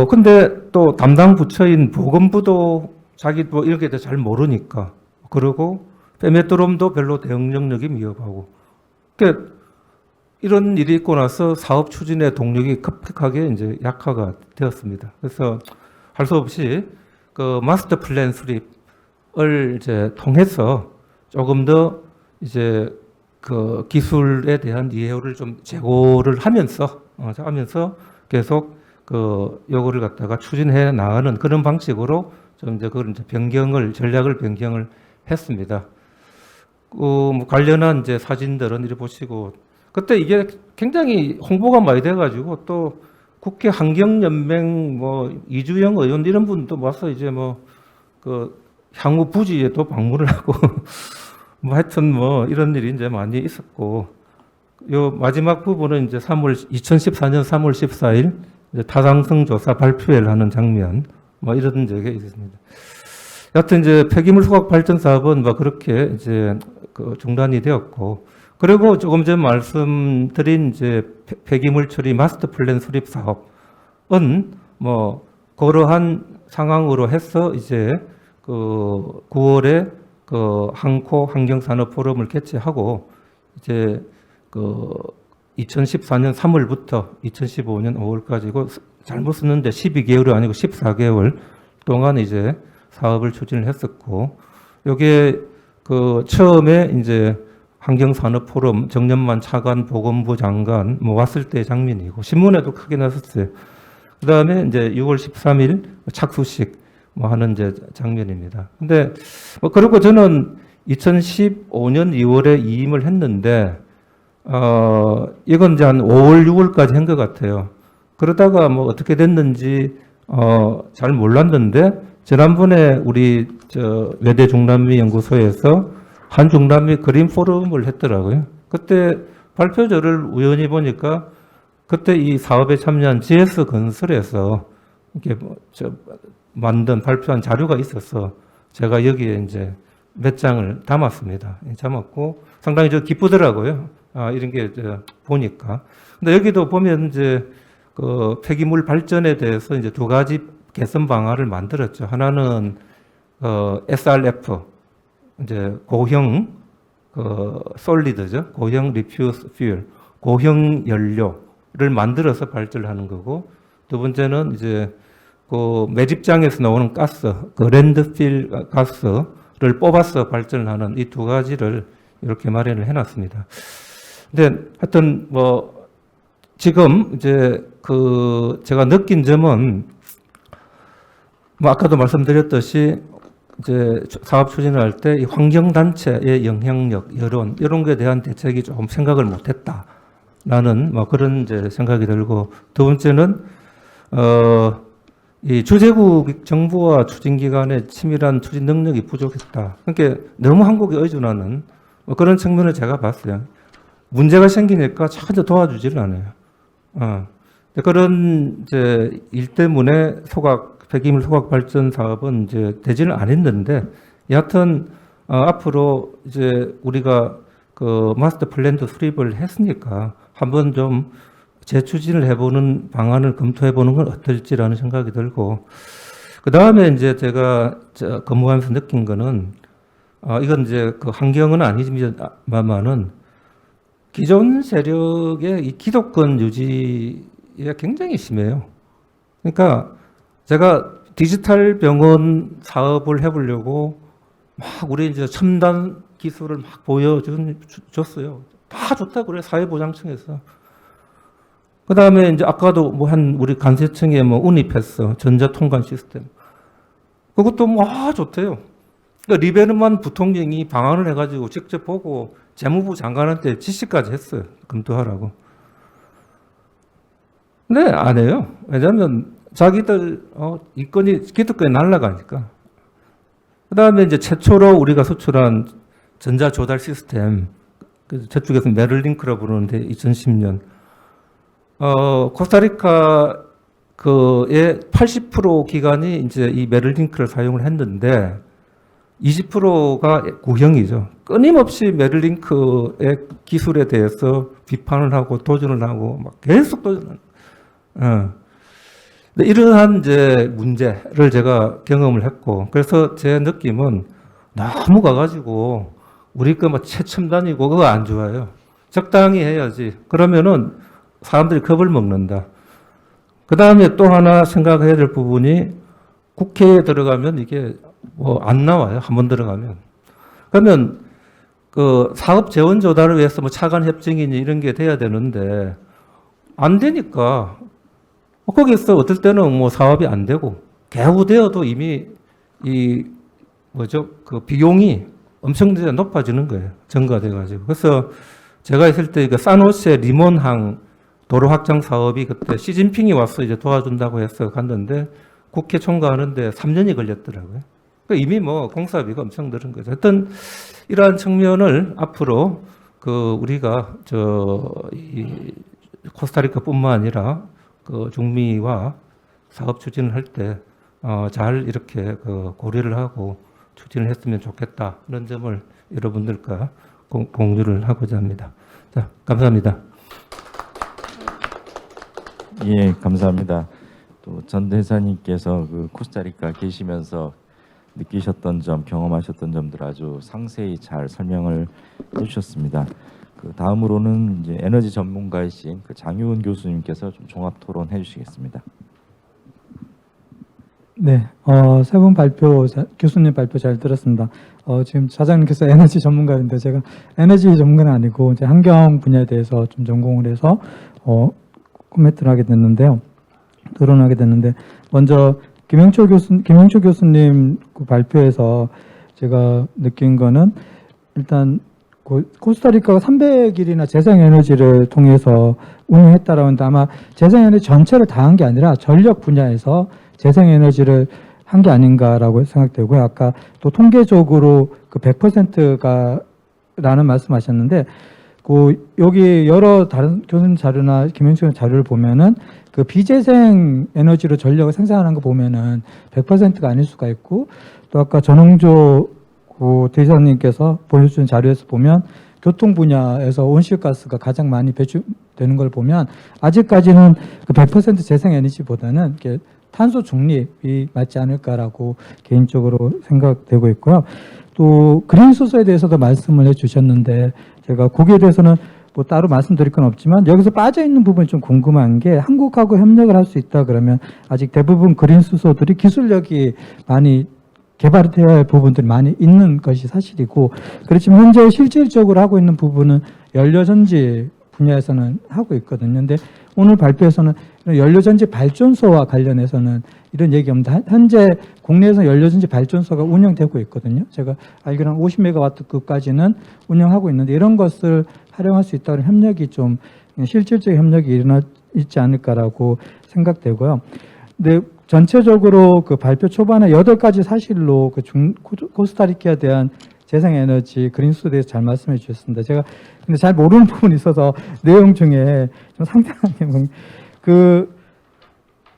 근데 또 담당 부처인 보건부도 자기도 이렇게 잘 모르니까, 그리고 페메트롬도 별로 대응 능력이 미흡하고, 그러니까 이런 일이 있고 나서 사업 추진의 동력이 급격하게 이제 약화가 되었습니다. 그래서 할 수 없이 그 마스터 플랜 수립을 이제 통해서 조금 더 이제 그 기술에 대한 이해를 좀 제고를 하면서 계속 그 요거를 갖다가 추진해 나가는 그런 방식으로 좀 이제 그런 전략을 변경을 했습니다. 뭐 관련한 이제 사진들은 이렇게 보시고, 그때 이게 굉장히 홍보가 많이 돼가지고 또 국회 환경연맹 뭐 이주영 의원 이런 분도 와서 이제 뭐 그 향후 부지에도 방문을 하고 뭐 하여튼 뭐 이런 일이 이제 많이 있었고, 요 마지막 부분은 이제 2014년 3월 14일 이제 타당성 조사 발표회를 하는 장면, 뭐 이런 적이 있습니다. 여하튼 이제 폐기물 소각 발전 사업은 뭐 그렇게 이제 그 중단이 되었고, 그리고 조금 전 말씀드린 이제 폐기물 처리 마스터 플랜 수립 사업은 뭐 그러한 상황으로 해서 이제 그 9월에 그 한코 환경산업 포럼을 개최하고 이제 그 2014년 3월부터 2015년 5월까지고 잘못 썼는데 12개월이 아니고 14개월 동안 이제 사업을 추진을 했었고, 요게 그 처음에 이제 환경산업 포럼 정년만 차관 보건부 장관 뭐 왔을 때 장면이고 신문에도 크게 났었어요. 그 다음에 이제 6월 13일 착수식 뭐 하는 이제 장면입니다. 근데 뭐 그리고 저는 2015년 2월에 이임을 했는데 이건 이제 한 5월 6월까지 한 것 같아요. 그러다가 뭐 어떻게 됐는지 잘 몰랐는데 지난번에 우리 외대 중남미 연구소에서 한중남미 그린 포럼을 했더라고요. 그때 발표자를 우연히 보니까 그때 이 사업에 참여한 GS 건설에서 이렇게 만든 발표한 자료가 있어서 제가 여기에 이제 몇 장을 담았습니다. 담았고 상당히 기쁘더라고요. 이런 게 보니까. 근데 여기도 보면 이제 그 폐기물 발전에 대해서 이제 두 가지 개선 방안을 만들었죠. 하나는 SRF 이제 고형 솔리드죠. 고형 리퓨스 퓨얼, 고형 연료를 만들어서 발전하는 거고, 두 번째는 이제 그 매립장에서 나오는 가스, 그 랜드필 가스를 뽑아서 발전하는 이 두 가지를 이렇게 마련을 해놨습니다. 근데 하여튼 뭐 지금 이제 그 제가 느낀 점은 뭐 아까도 말씀드렸듯이 이제 사업 추진을 할 때 이 환경단체의 영향력, 여론 이런 거에 대한 대책이 조금 생각을 못했다라는 뭐 그런 이제 생각이 들고, 두 번째는 이 주재국 정부와 추진기관의 치밀한 추진 능력이 부족했다. 그러니까 너무 한국에 의존하는 뭐 그런 측면을 제가 봤어요. 문제가 생기니까 전혀 도와주지를 않아요. 그런 이제 일 때문에 폐기물 소각 발전 사업은 이제 되지는 않았는데, 여하튼 앞으로 이제 우리가 그 마스터 플랜도 수립을 했으니까 한번 좀 재추진을 해보는 방안을 검토해보는 건 어떨지라는 생각이 들고, 그 다음에 이제 제가 근무하면서 느낀 거는 이건 이제 그 환경은 아니지만은 기존 세력의 이 기득권 유지가 굉장히 심해요. 그러니까 제가 디지털 병원 사업을 해보려고 막 우리 이제 첨단 기술을 막 보여줬어요. 다 좋다고 그래, 사회보장청에서. 그 다음에 이제 아까도 뭐 우리 관세청에 뭐 운입했어. 전자통관 시스템. 그것도 뭐 좋대요. 그러니까 리베르만 부통령이 방안을 해가지고 직접 보고 재무부 장관한테 지시까지 했어요. 검토하라고. 근데 안 해요. 왜냐면 자기들 기득권이 날아가니까. 그 다음에 이제 최초로 우리가 수출한 전자 조달 시스템, 저쪽에서 메를링크라고 부르는데 2010년 코스타리카 그의 80% 기관이 이제 이 메를링크를 사용을 했는데 20%가 구형이죠. 끊임없이 메를링크의 기술에 대해서 비판을 하고 도전을 하고 막 계속 도전을. 이러한 이제 문제를 제가 경험을 했고, 그래서 제 느낌은 너무 가가지고 우리 거 뭐 최첨단이고 그거 안 좋아요. 적당히 해야지. 그러면은 사람들이 겁을 먹는다. 그 다음에 또 하나 생각해야 될 부분이 국회에 들어가면 이게 뭐 안 나와요. 한번 들어가면. 그러면 그 사업 재원 조달을 위해서 뭐 차관 협정이니 이런 게 돼야 되는데 안 되니까 거기서 어떨 때는 뭐 사업이 안 되고 개후되어도 이미 그 비용이 엄청 높아지는 거예요. 증가돼가지고. 그래서 제가 있을 때 그 산호세 리몬항 도로 확장 사업이 그때 시진핑이 와서 이제 도와준다고 해서 갔는데 국회 통과하는데 3년이 걸렸더라고요. 그러니까 이미 뭐 공사비가 엄청 늘은 거죠. 하여튼 이러한 측면을 앞으로 그 우리가 이 코스타리카뿐만 아니라 그 중미와 사업 추진을 할 때 잘 이렇게 그 고려를 하고 추진을 했으면 좋겠다. 그런 점을 여러분들과 공유를 하고자 합니다. 자, 감사합니다. 예, 감사합니다. 또 전 대사님께서 그 코스타리카 계시면서 느끼셨던 점, 경험하셨던 점들 아주 상세히 잘 설명을 해주셨습니다. 그 다음으로는 이제 에너지 전문가이신 그 장유은 교수님께서 좀 종합 토론 해주시겠습니다. 네, 세 분 교수님 발표 잘 들었습니다. 지금 차장님께서 에너지 전문가인데 제가 에너지 전문가는 아니고 이제 환경 분야에 대해서 좀 전공을 해서 코멘트를 하게 됐는데요. 토론하게 됐는데 먼저 김영초 교수님 그 발표에서 제가 느낀 거는 일단 코스타리카가 300일이나 재생에너지를 통해서 운영했다라고 하는데 아마 재생에너지 전체를 다 한 게 아니라 전력 분야에서 재생에너지를 한 게 아닌가라고 생각되고요. 아까 또 통계적으로 그 100%가라는 말씀하셨는데 그 여기 여러 다른 교수님 자료나 김영철 자료를 보면은 그 비재생 에너지로 전력을 생산하는 거 보면은 100%가 아닐 수가 있고 또 아까 전홍조 그 대사님께서 보여준 자료에서 보면 교통 분야에서 온실가스가 가장 많이 배출되는 걸 보면 아직까지는 그 100% 재생 에너지보다는 이렇게 탄소 중립이 맞지 않을까라고 개인적으로 생각되고 있고요. 또 그린 수소에 대해서도 말씀을 해주셨는데 제가 거기에 대해서는 뭐 따로 말씀드릴 건 없지만 여기서 빠져 있는 부분이 좀 궁금한 게 한국하고 협력을 할 수 있다 그러면 아직 대부분 그린 수소들이 기술력이 많이 개발되어야 할 부분들이 많이 있는 것이 사실이고 그렇지만 현재 실질적으로 하고 있는 부분은 연료전지 분야에서는 하고 있거든요. 근데 오늘 발표에서는 연료전지 발전소와 관련해서는 이런 얘기 없는데 현재 국내에서 연료전지 발전소가 운영되고 있거든요. 제가 알기로는 50메가와트급까지는 운영하고 있는데 이런 것을 활용할 수 있다는 협력이 좀 실질적인 협력이 있지 않을까라고 생각되고요. 근데 전체적으로 그 발표 초반에 8가지 사실로 그 코스타리카에 대한 재생에너지 그린수소에 대해서 잘 말씀해 주셨습니다. 제가 근데 잘 모르는 부분이 있어서 내용 중에 좀 상당하게 그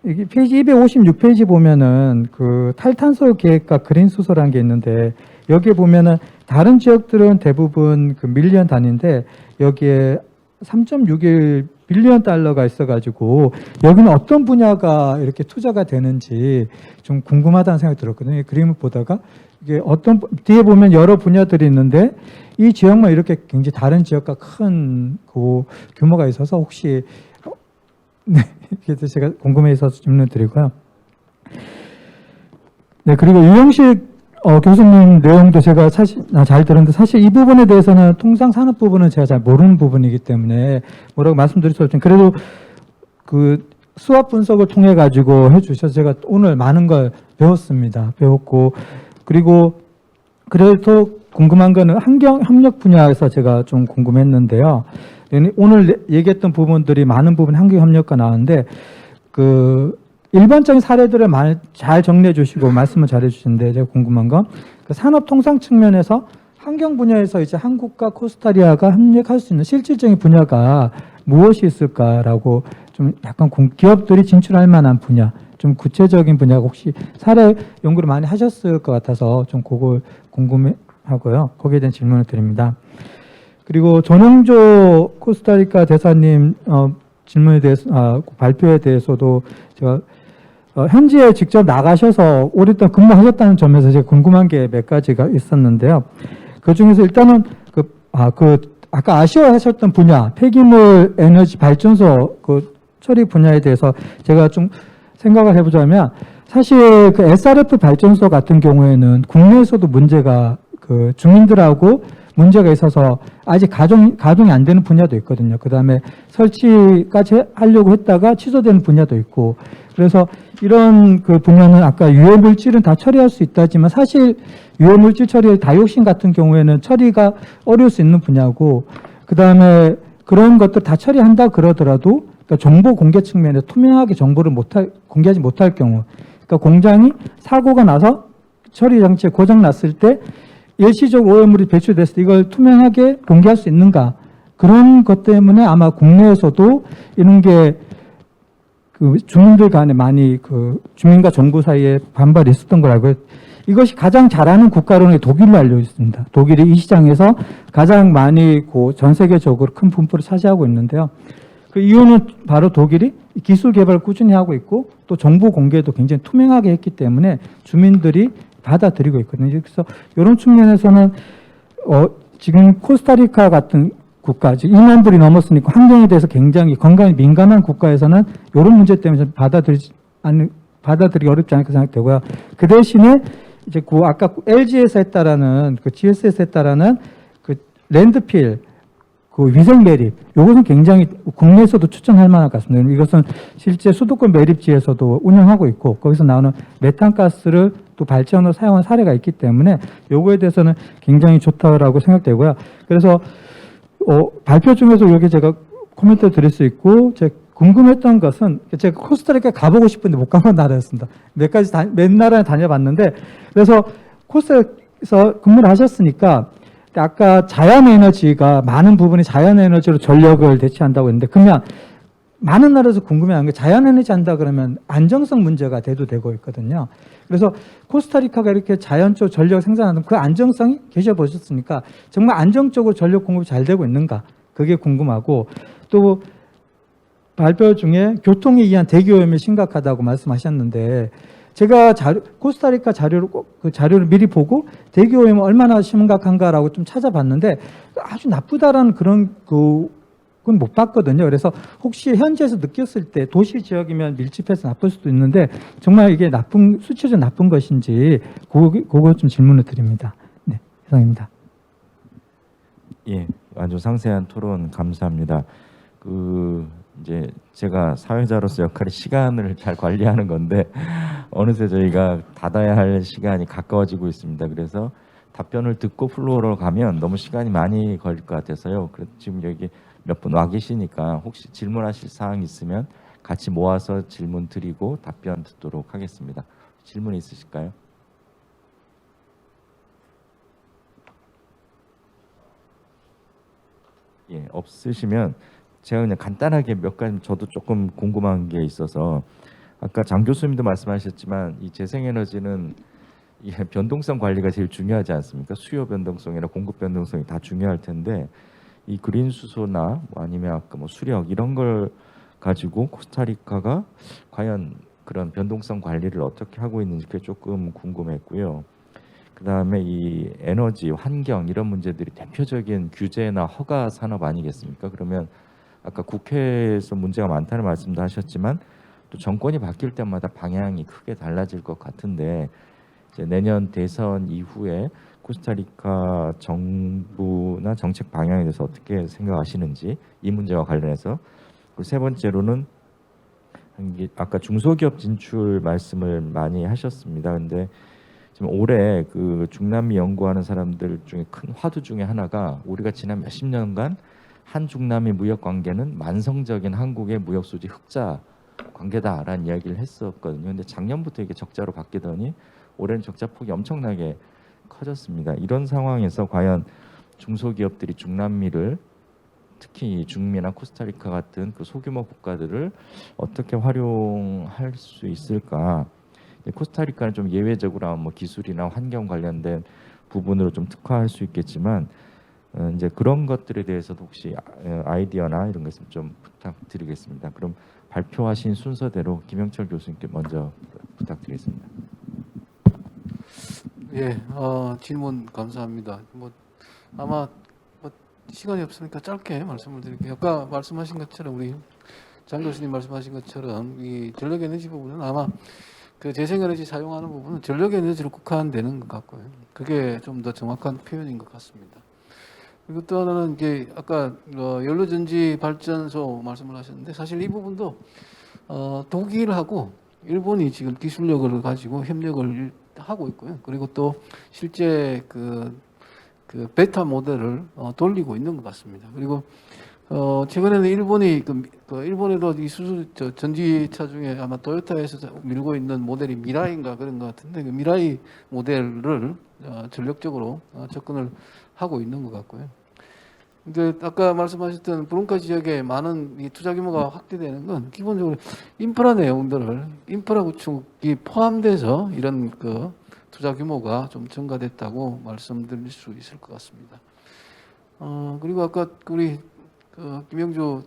여기 페이지 256페이지 보면은 그 탈탄소 계획과 그린수소라는 게 있는데 여기에 보면은 다른 지역들은 대부분 그 밀리언 단위인데 여기에 3.61 빌리언 달러가 있어가지고 여기는 어떤 분야가 이렇게 투자가 되는지 좀 궁금하다는 생각이 들었거든요. 이 그림을 보다가 이게 어떤 뒤에 보면 여러 분야들이 있는데 이 지역만 이렇게 굉장히 다른 지역과 큰 그 규모가 있어서 혹시 네, 그래서 제가 궁금해서 질문을 드리고요. 네, 그리고 유영식 교수님 내용도 제가 사실 잘 들었는데 사실 이 부분에 대해서는 통상 산업 부분은 제가 잘 모르는 부분이기 때문에 뭐라고 말씀드릴 수 없지만 그래도 그 수학 분석을 통해 가지고 해주셔서 제가 오늘 많은 걸 배웠고 그리고 그래도 궁금한 거는 환경 협력 분야에서 제가 좀 궁금했는데요. 오늘 얘기했던 부분들이 많은 부분 환경 협력과 나왔는데 그 일반적인 사례들을 잘 정리해 주시고 말씀을 잘 해주시는데 제가 궁금한 건 그 산업 통상 측면에서 환경 분야에서 이제 한국과 코스타리카가 협력할 수 있는 실질적인 분야가 무엇이 있을까라고 좀 약간 기업들이 진출할 만한 분야, 좀 구체적인 분야가 혹시 사례 연구를 많이 하셨을 것 같아서 좀 그걸 궁금해하고요. 거기에 대한 질문을 드립니다. 그리고 전홍조 코스타리카 대사님 질문에 대해서 발표에 대해서도 제가 현지에 직접 나가셔서 오랫동안 근무하셨다는 점에서 제가 궁금한 게 몇 가지가 있었는데요. 그 중에서 일단은 아까 아쉬워하셨던 분야 폐기물 에너지 발전소 그 처리 분야에 대해서 제가 좀 생각을 해보자면 사실 그 SRF 발전소 같은 경우에는 국내에서도 문제가 그 주민들하고 문제가 있어서 아직 가동이 안 되는 분야도 있거든요. 그 다음에 설치까지 하려고 했다가 취소되는 분야도 있고 그래서 이런 그 분야는 아까 유해물질은 다 처리할 수 있다지만 사실 유해물질 처리 다이옥신 같은 경우에는 처리가 어려울 수 있는 분야고 그 다음에 그런 것들 다 처리한다 그러더라도 그러니까 정보 공개 측면에 투명하게 정보를 공개하지 못할 경우 그러니까 공장이 사고가 나서 처리 장치에 고장 났을 때 일시적으로 오염물이 배출됐을 때 이걸 투명하게 공개할 수 있는가 그런 것 때문에 아마 국내에서도 이런 게 그 주민들 간에 많이 그 주민과 정부 사이에 반발이 있었던 걸 알고요. 이것이 가장 잘하는 국가로는 독일로 알려져 있습니다. 독일이 이 시장에서 가장 많이 전 세계적으로 큰 분포를 차지하고 있는데요. 그 이유는 바로 독일이 기술 개발을 꾸준히 하고 있고 또 정보 공개도 굉장히 투명하게 했기 때문에 주민들이 받아들이고 있거든요. 그래서 이런 측면에서는 지금 코스타리카 같은 국가, 즉 2만 불이 넘었으니까 환경에 대해서 굉장히 건강에 민감한 국가에서는 이런 문제 때문에 받아들이기 어렵지 않을까 생각되고요. 그 대신에 이제 아까 LG에서 했다라는 GS에서 했다라는 랜드필 위생 매립, 이것은 굉장히 국내에서도 추천할 만할 것 같습니다. 이것은 실제 수도권 매립지에서도 운영하고 있고 거기서 나오는 메탄가스를 또 발전으로 사용한 사례가 있기 때문에 요거에 대해서는 굉장히 좋다라고 생각되고요. 그래서 발표 중에서 여기 제가 코멘트 드릴 수 있고 제가 궁금했던 것은 제가 코스타리카 가보고 싶은데 못 가본 나라였습니다. 몇 나라에 다녀봤는데 그래서 근무를 하셨으니까 아까 자연에너지가 많은 부분이 자연에너지로 전력을 대체한다고 했는데 그러면 많은 나라에서 궁금해하는 게 자연에너지 한다 그러면 안정성 문제가 대두되고 있거든요. 그래서 코스타리카가 이렇게 자연적 전력 생산하는 그 안정성이 계셔보셨으니까 정말 안정적으로 전력 공급이 잘 되고 있는가 그게 궁금하고 또 발표 중에 교통에 의한 대기오염이 심각하다고 말씀하셨는데 제가 코스타리카 그 자료를 미리 보고 대기오염이 얼마나 심각한가라고 좀 찾아봤는데 아주 나쁘다라는 그런 그건 못 봤거든요. 그래서 혹시 현지에서 느꼈을 때 도시 지역이면 밀집해서 나쁠 수도 있는데 정말 이게 수치적으로 나쁜 것인지 그거 좀 질문을 드립니다. 네, 이상입니다. 예, 아주 상세한 토론 감사합니다. 이제 제가 사회자로서 역할이 시간을 잘 관리하는 건데 어느새 저희가 닫아야 할 시간이 가까워지고 있습니다. 그래서 답변을 듣고 플로어로 가면 너무 시간이 많이 걸릴 것 같아서요. 그래서 지금 여기 몇 분 와 계시니까 혹시 질문하실 사항 있으면 같이 모아서 질문 드리고 답변 듣도록 하겠습니다. 질문 있으실까요? 예, 없으시면 제가 그냥 간단하게 몇 가지 저도 조금 궁금한 게 있어서 아까 장 교수님도 말씀하셨지만 이 재생에너지는 이 변동성 관리가 제일 중요하지 않습니까? 수요 변동성이나 공급 변동성이 다 중요할 텐데 이 그린 수소나 뭐 아니면 아까 뭐 수력 이런 걸 가지고 코스타리카가 과연 그런 변동성 관리를 어떻게 하고 있는지 그게 조금 궁금했고요. 그다음에 이 에너지, 환경 이런 문제들이 대표적인 규제나 허가 산업 아니겠습니까? 그러면 아까 국회에서 문제가 많다는 말씀도 하셨지만 또 정권이 바뀔 때마다 방향이 크게 달라질 것 같은데 이제 내년 대선 이후에 코스타리카 정부나 정책 방향에 대해서 어떻게 생각하시는지 이 문제와 관련해서 그리고 세 번째로는 아까 중소기업 진출 말씀을 많이 하셨습니다. 근데 지금 올해 그 중남미 연구하는 사람들 중에 큰 화두 중에 하나가 우리가 지난 몇십 년간 한중남미 무역 관계는 만성적인 한국의 무역 수지 흑자 관계다라는 이야기를 했었거든요. 근데 작년부터 이게 적자로 바뀌더니 올해는 적자 폭이 엄청나게 커졌습니다. 이런 상황에서 과연 중소기업들이 중남미를 특히 중미나 코스타리카 같은 그 소규모 국가들을 어떻게 활용할 수 있을까? 코스타리카는 좀 예외적으로 뭐 기술이나 환경 관련된 부분으로 좀 특화할 수 있겠지만 이제 그런 것들에 대해서도 혹시 아이디어나 이런 것을 좀 부탁드리겠습니다. 그럼 발표하신 순서대로 김영철 교수님께 먼저 부탁드리겠습니다. 예, 질문 감사합니다. 뭐 아마 뭐 시간이 없으니까 짧게 말씀을 드릴게요. 아까 말씀하신 것처럼 우리 장 교수님 말씀하신 것처럼 이 전력에너지 부분은 아마 그 재생에너지 사용하는 부분은 전력에너지로 국한되는 것 같고요. 그게 좀 더 정확한 표현인 것 같습니다. 그리고 또 하나는 이제 아까 연료전지 발전소 말씀을 하셨는데 사실 이 부분도 독일하고 일본이 지금 기술력을 가지고 협력을 하고 있고요. 그리고 또 실제 그 베타 모델을 돌리고 있는 것 같습니다. 그리고 최근에는 일본이 일본에도 이 전지차 중에 아마 토요타에서 밀고 있는 모델이 미라이인가 그런 것 같은데 그 미라이 모델을 전력적으로 접근을 하고 있는 것 같고요. 근데 아까 말씀하셨던 브론카 지역에 많은 이 투자 규모가 확대되는 건 기본적으로 인프라 내용들을 인프라 구축이 포함돼서 이런 그 투자 규모가 좀 증가됐다고 말씀드릴 수 있을 것 같습니다. 그리고 아까 우리 김영주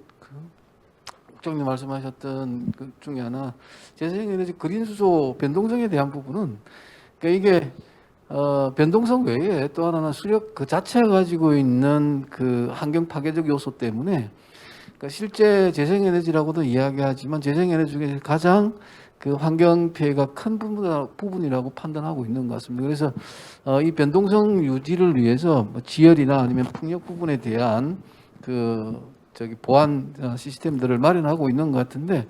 국장님 말씀하셨던 그 중에 하나 재생에너지 그린 수소 변동성에 대한 부분은 그러니까 이게 변동성 외에 또 하나는 수력 그 자체가 가지고 있는 그 환경 파괴적 요소 때문에 그러니까 실제 재생에너지라고도 이야기하지만 재생에너지 중에 가장 그 환경 피해가 큰 부분이라고 판단하고 있는 것 같습니다. 그래서 이 변동성 유지를 위해서 뭐 지열이나 아니면 풍력 부분에 대한 보안 시스템들을 마련하고 있는 것 같은데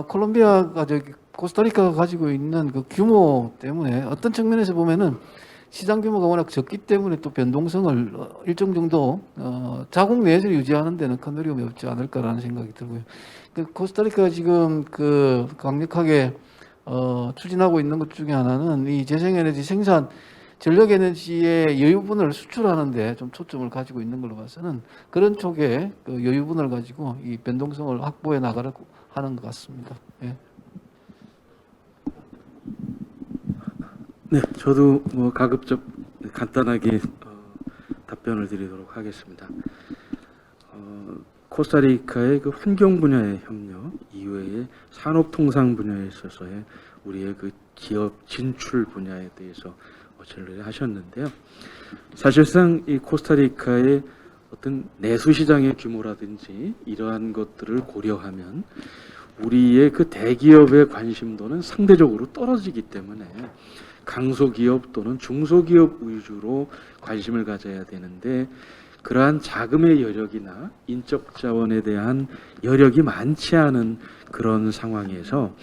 콜롬비아가 코스타리카가 가지고 있는 그 규모 때문에 어떤 측면에서 보면은 시장 규모가 워낙 적기 때문에 또 변동성을 일정 정도 자국 내에서 유지하는 데는 큰 어려움이 없지 않을까라는 생각이 들고요. 코스타리카가 지금 강력하게 추진하고 있는 것 중에 하나는 이 재생에너지 생산 전력 에너지의 여유분을 수출하는데 좀 초점을 가지고 있는 걸로 봐서는 그런 쪽에 그 여유분을 가지고 이 변동성을 확보해 나가려고 하는 것 같습니다. 예. 네, 저도 뭐 가급적 간단하게 답변을 드리도록 하겠습니다. 코스타리카의 그 환경 분야의 협력 이외에 산업통상 분야에 있어서의 우리의 그 기업 진출 분야에 대해서 질문을 하셨는데요. 사실상 이 코스타리카의 어떤 내수 시장의 규모라든지 이러한 것들을 고려하면 우리의 그 대기업의 관심도는 상대적으로 떨어지기 때문에 강소기업 또는 중소기업 위주로 관심을 가져야 되는데 그러한 자금의 여력이나 인적 자원에 대한 여력이 많지 않은 그런 상황에서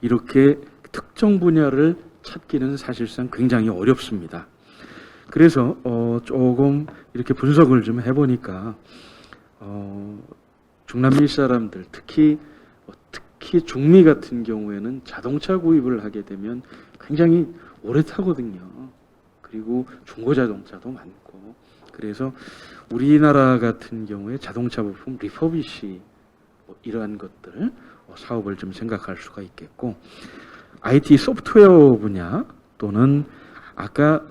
이렇게 특정 분야를 찾기는 사실상 굉장히 어렵습니다. 그래서 조금 이렇게 분석을 좀 해보니까 중남미 사람들 특히 중미 같은 경우에는 자동차 구입을 하게 되면 굉장히 오래 타거든요. 그리고 중고 자동차도 많고 그래서 우리나라 같은 경우에 자동차 부품 리퍼비시 이러한 것들 사업을 좀 생각할 수가 있겠고 IT 소프트웨어 분야 또는 아까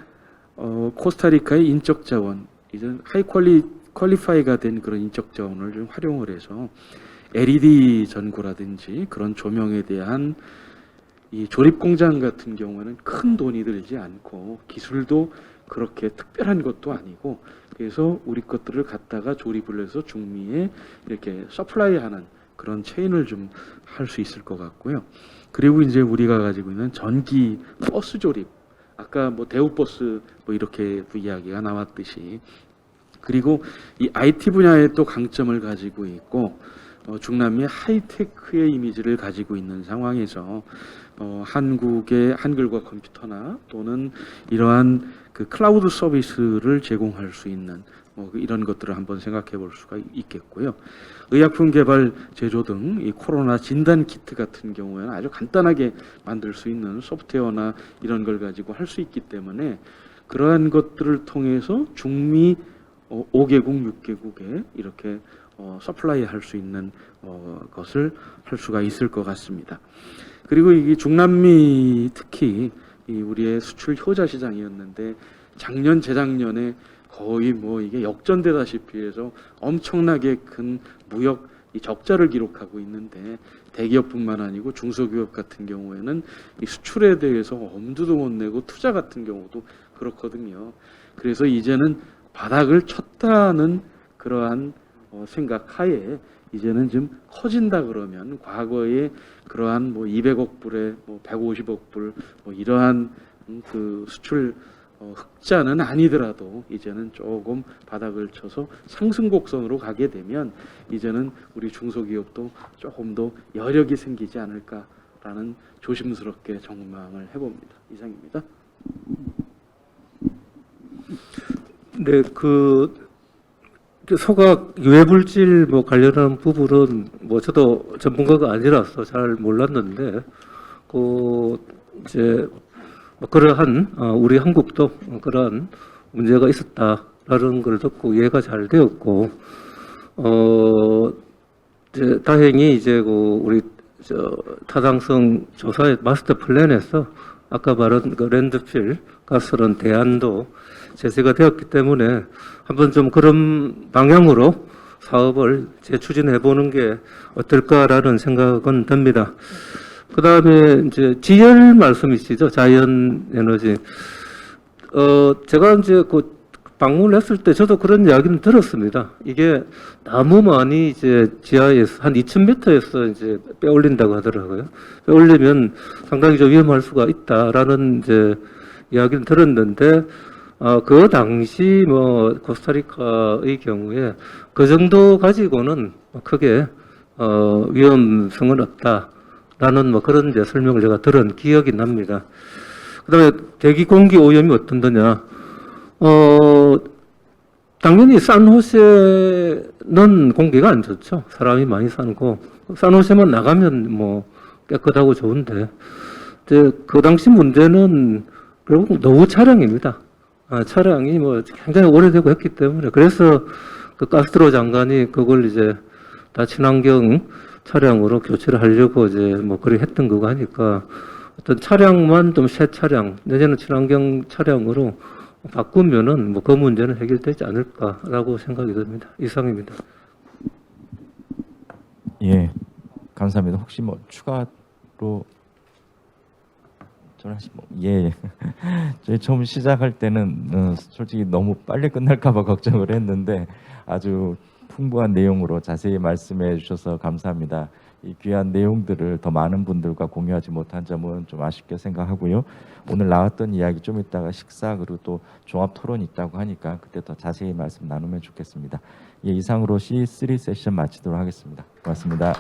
코스타리카의 인적 자원 이제 하이 퀄리파이가 된 그런 인적 자원을 좀 활용을 해서 LED 전구라든지 그런 조명에 대한 이 조립 공장 같은 경우는 큰 돈이 들지 않고 기술도 그렇게 특별한 것도 아니고 그래서 우리 것들을 갖다가 조립을 해서 중미에 이렇게 서플라이하는 그런 체인을 좀 할 수 있을 것 같고요. 그리고 이제 우리가 가지고 있는 전기 버스 조립 아까 뭐 대우버스 뭐 이렇게 이야기가 나왔듯이 그리고 이 IT 분야에 또 강점을 가지고 있고 중남미의 하이테크의 이미지를 가지고 있는 상황에서 한국의 한글과 컴퓨터나 또는 이러한 그 클라우드 서비스를 제공할 수 있는 이런 것들을 한번 생각해 볼 수가 있겠고요. 의약품 개발 제조 등 이 코로나 진단 키트 같은 경우에는 아주 간단하게 만들 수 있는 소프트웨어나 이런 걸 가지고 할 수 있기 때문에 그러한 것들을 통해서 중미 5개국, 6개국에 이렇게 서플라이 할 수 있는 것을 할 수가 있을 것 같습니다. 그리고 이게 중남미 특히 이 우리의 수출 효자 시장이었는데 작년, 재작년에 거의 뭐 이게 역전되다시피 해서 엄청나게 큰 무역 적자를 기록하고 있는데 대기업뿐만 아니고 중소기업 같은 경우에는 이 수출에 대해서 엄두도 못 내고 투자 같은 경우도 그렇거든요. 그래서 이제는 바닥을 쳤다는 그러한 생각하에 이제는 좀 커진다 그러면 과거에 그러한 뭐 200억 불에 뭐 150억 불 뭐 이러한 그 수출 흑자는 아니더라도 이제는 조금 바닥을 쳐서 상승 곡선으로 가게 되면 이제는 우리 중소기업도 조금 더 여력이 생기지 않을까라는 조심스럽게 전망을 해봅니다. 이상입니다. 네, 그 소각 유해물질 뭐 관련한 부분은 뭐 저도 전문가가 아니라서 잘 몰랐는데 그 이제 뭐 그러한 우리 한국도 그러한 문제가 있었다라는 걸 듣고 이해가 잘 되었고 이제 다행히 이제 그 우리 타당성 조사의 마스터 플랜에서 아까 말한 그 랜드필 가스론 대안도 제시가 되었기 때문에 한번 좀 그런 방향으로 사업을 재추진해 보는 게 어떨까라는 생각은 듭니다. 그 다음에 이제 지열 말씀이시죠. 자연 에너지. 제가 이제 그 방문을 했을 때 저도 그런 이야기는 들었습니다. 이게 너무 많이 이제 지하에서 한 2,000m에서 이제 빼올린다고 하더라고요. 빼올리면 상당히 좀 위험할 수가 있다라는 이제 이야기를 들었는데, 그 당시 뭐 코스타리카의 경우에 그 정도 가지고는 크게 위험성은 없다라는 뭐 그런 이제 설명을 제가 들은 기억이 납니다. 그다음에 대기 공기 오염이 어떤더냐? 당연히 산호세는 공기가 안 좋죠. 사람이 많이 사는 거. 산호세만 나가면 뭐 깨끗하고 좋은데, 이제 그 당시 문제는 결국 노후 차량입니다. 차량이 뭐 굉장히 오래되고 했기 때문에 그래서 그 가스트로 장관이 그걸 이제 다 친환경 차량으로 교체를 하려고 이제 뭐 그렇게 했던 거고 하니까 어떤 차량만 좀 새 차량, 내지는 친환경 차량으로 바꾸면은 뭐 그 문제는 해결되지 않을까라고 생각이 듭니다. 이상입니다. 예, 감사합니다. 혹시 뭐 추가로 예, 저희 처음 시작할 때는 솔직히 너무 빨리 끝날까봐 걱정을 했는데 아주 풍부한 내용으로 자세히 말씀해 주셔서 감사합니다. 이 귀한 내용들을 더 많은 분들과 공유하지 못한 점은 좀 아쉽게 생각하고요. 오늘 나왔던 이야기 좀 이따가 식사 그리고 또 종합 토론 있다고 하니까 그때 더 자세히 말씀 나누면 좋겠습니다. 예, 이상으로 C3 세션 마치도록 하겠습니다. 고맙습니다.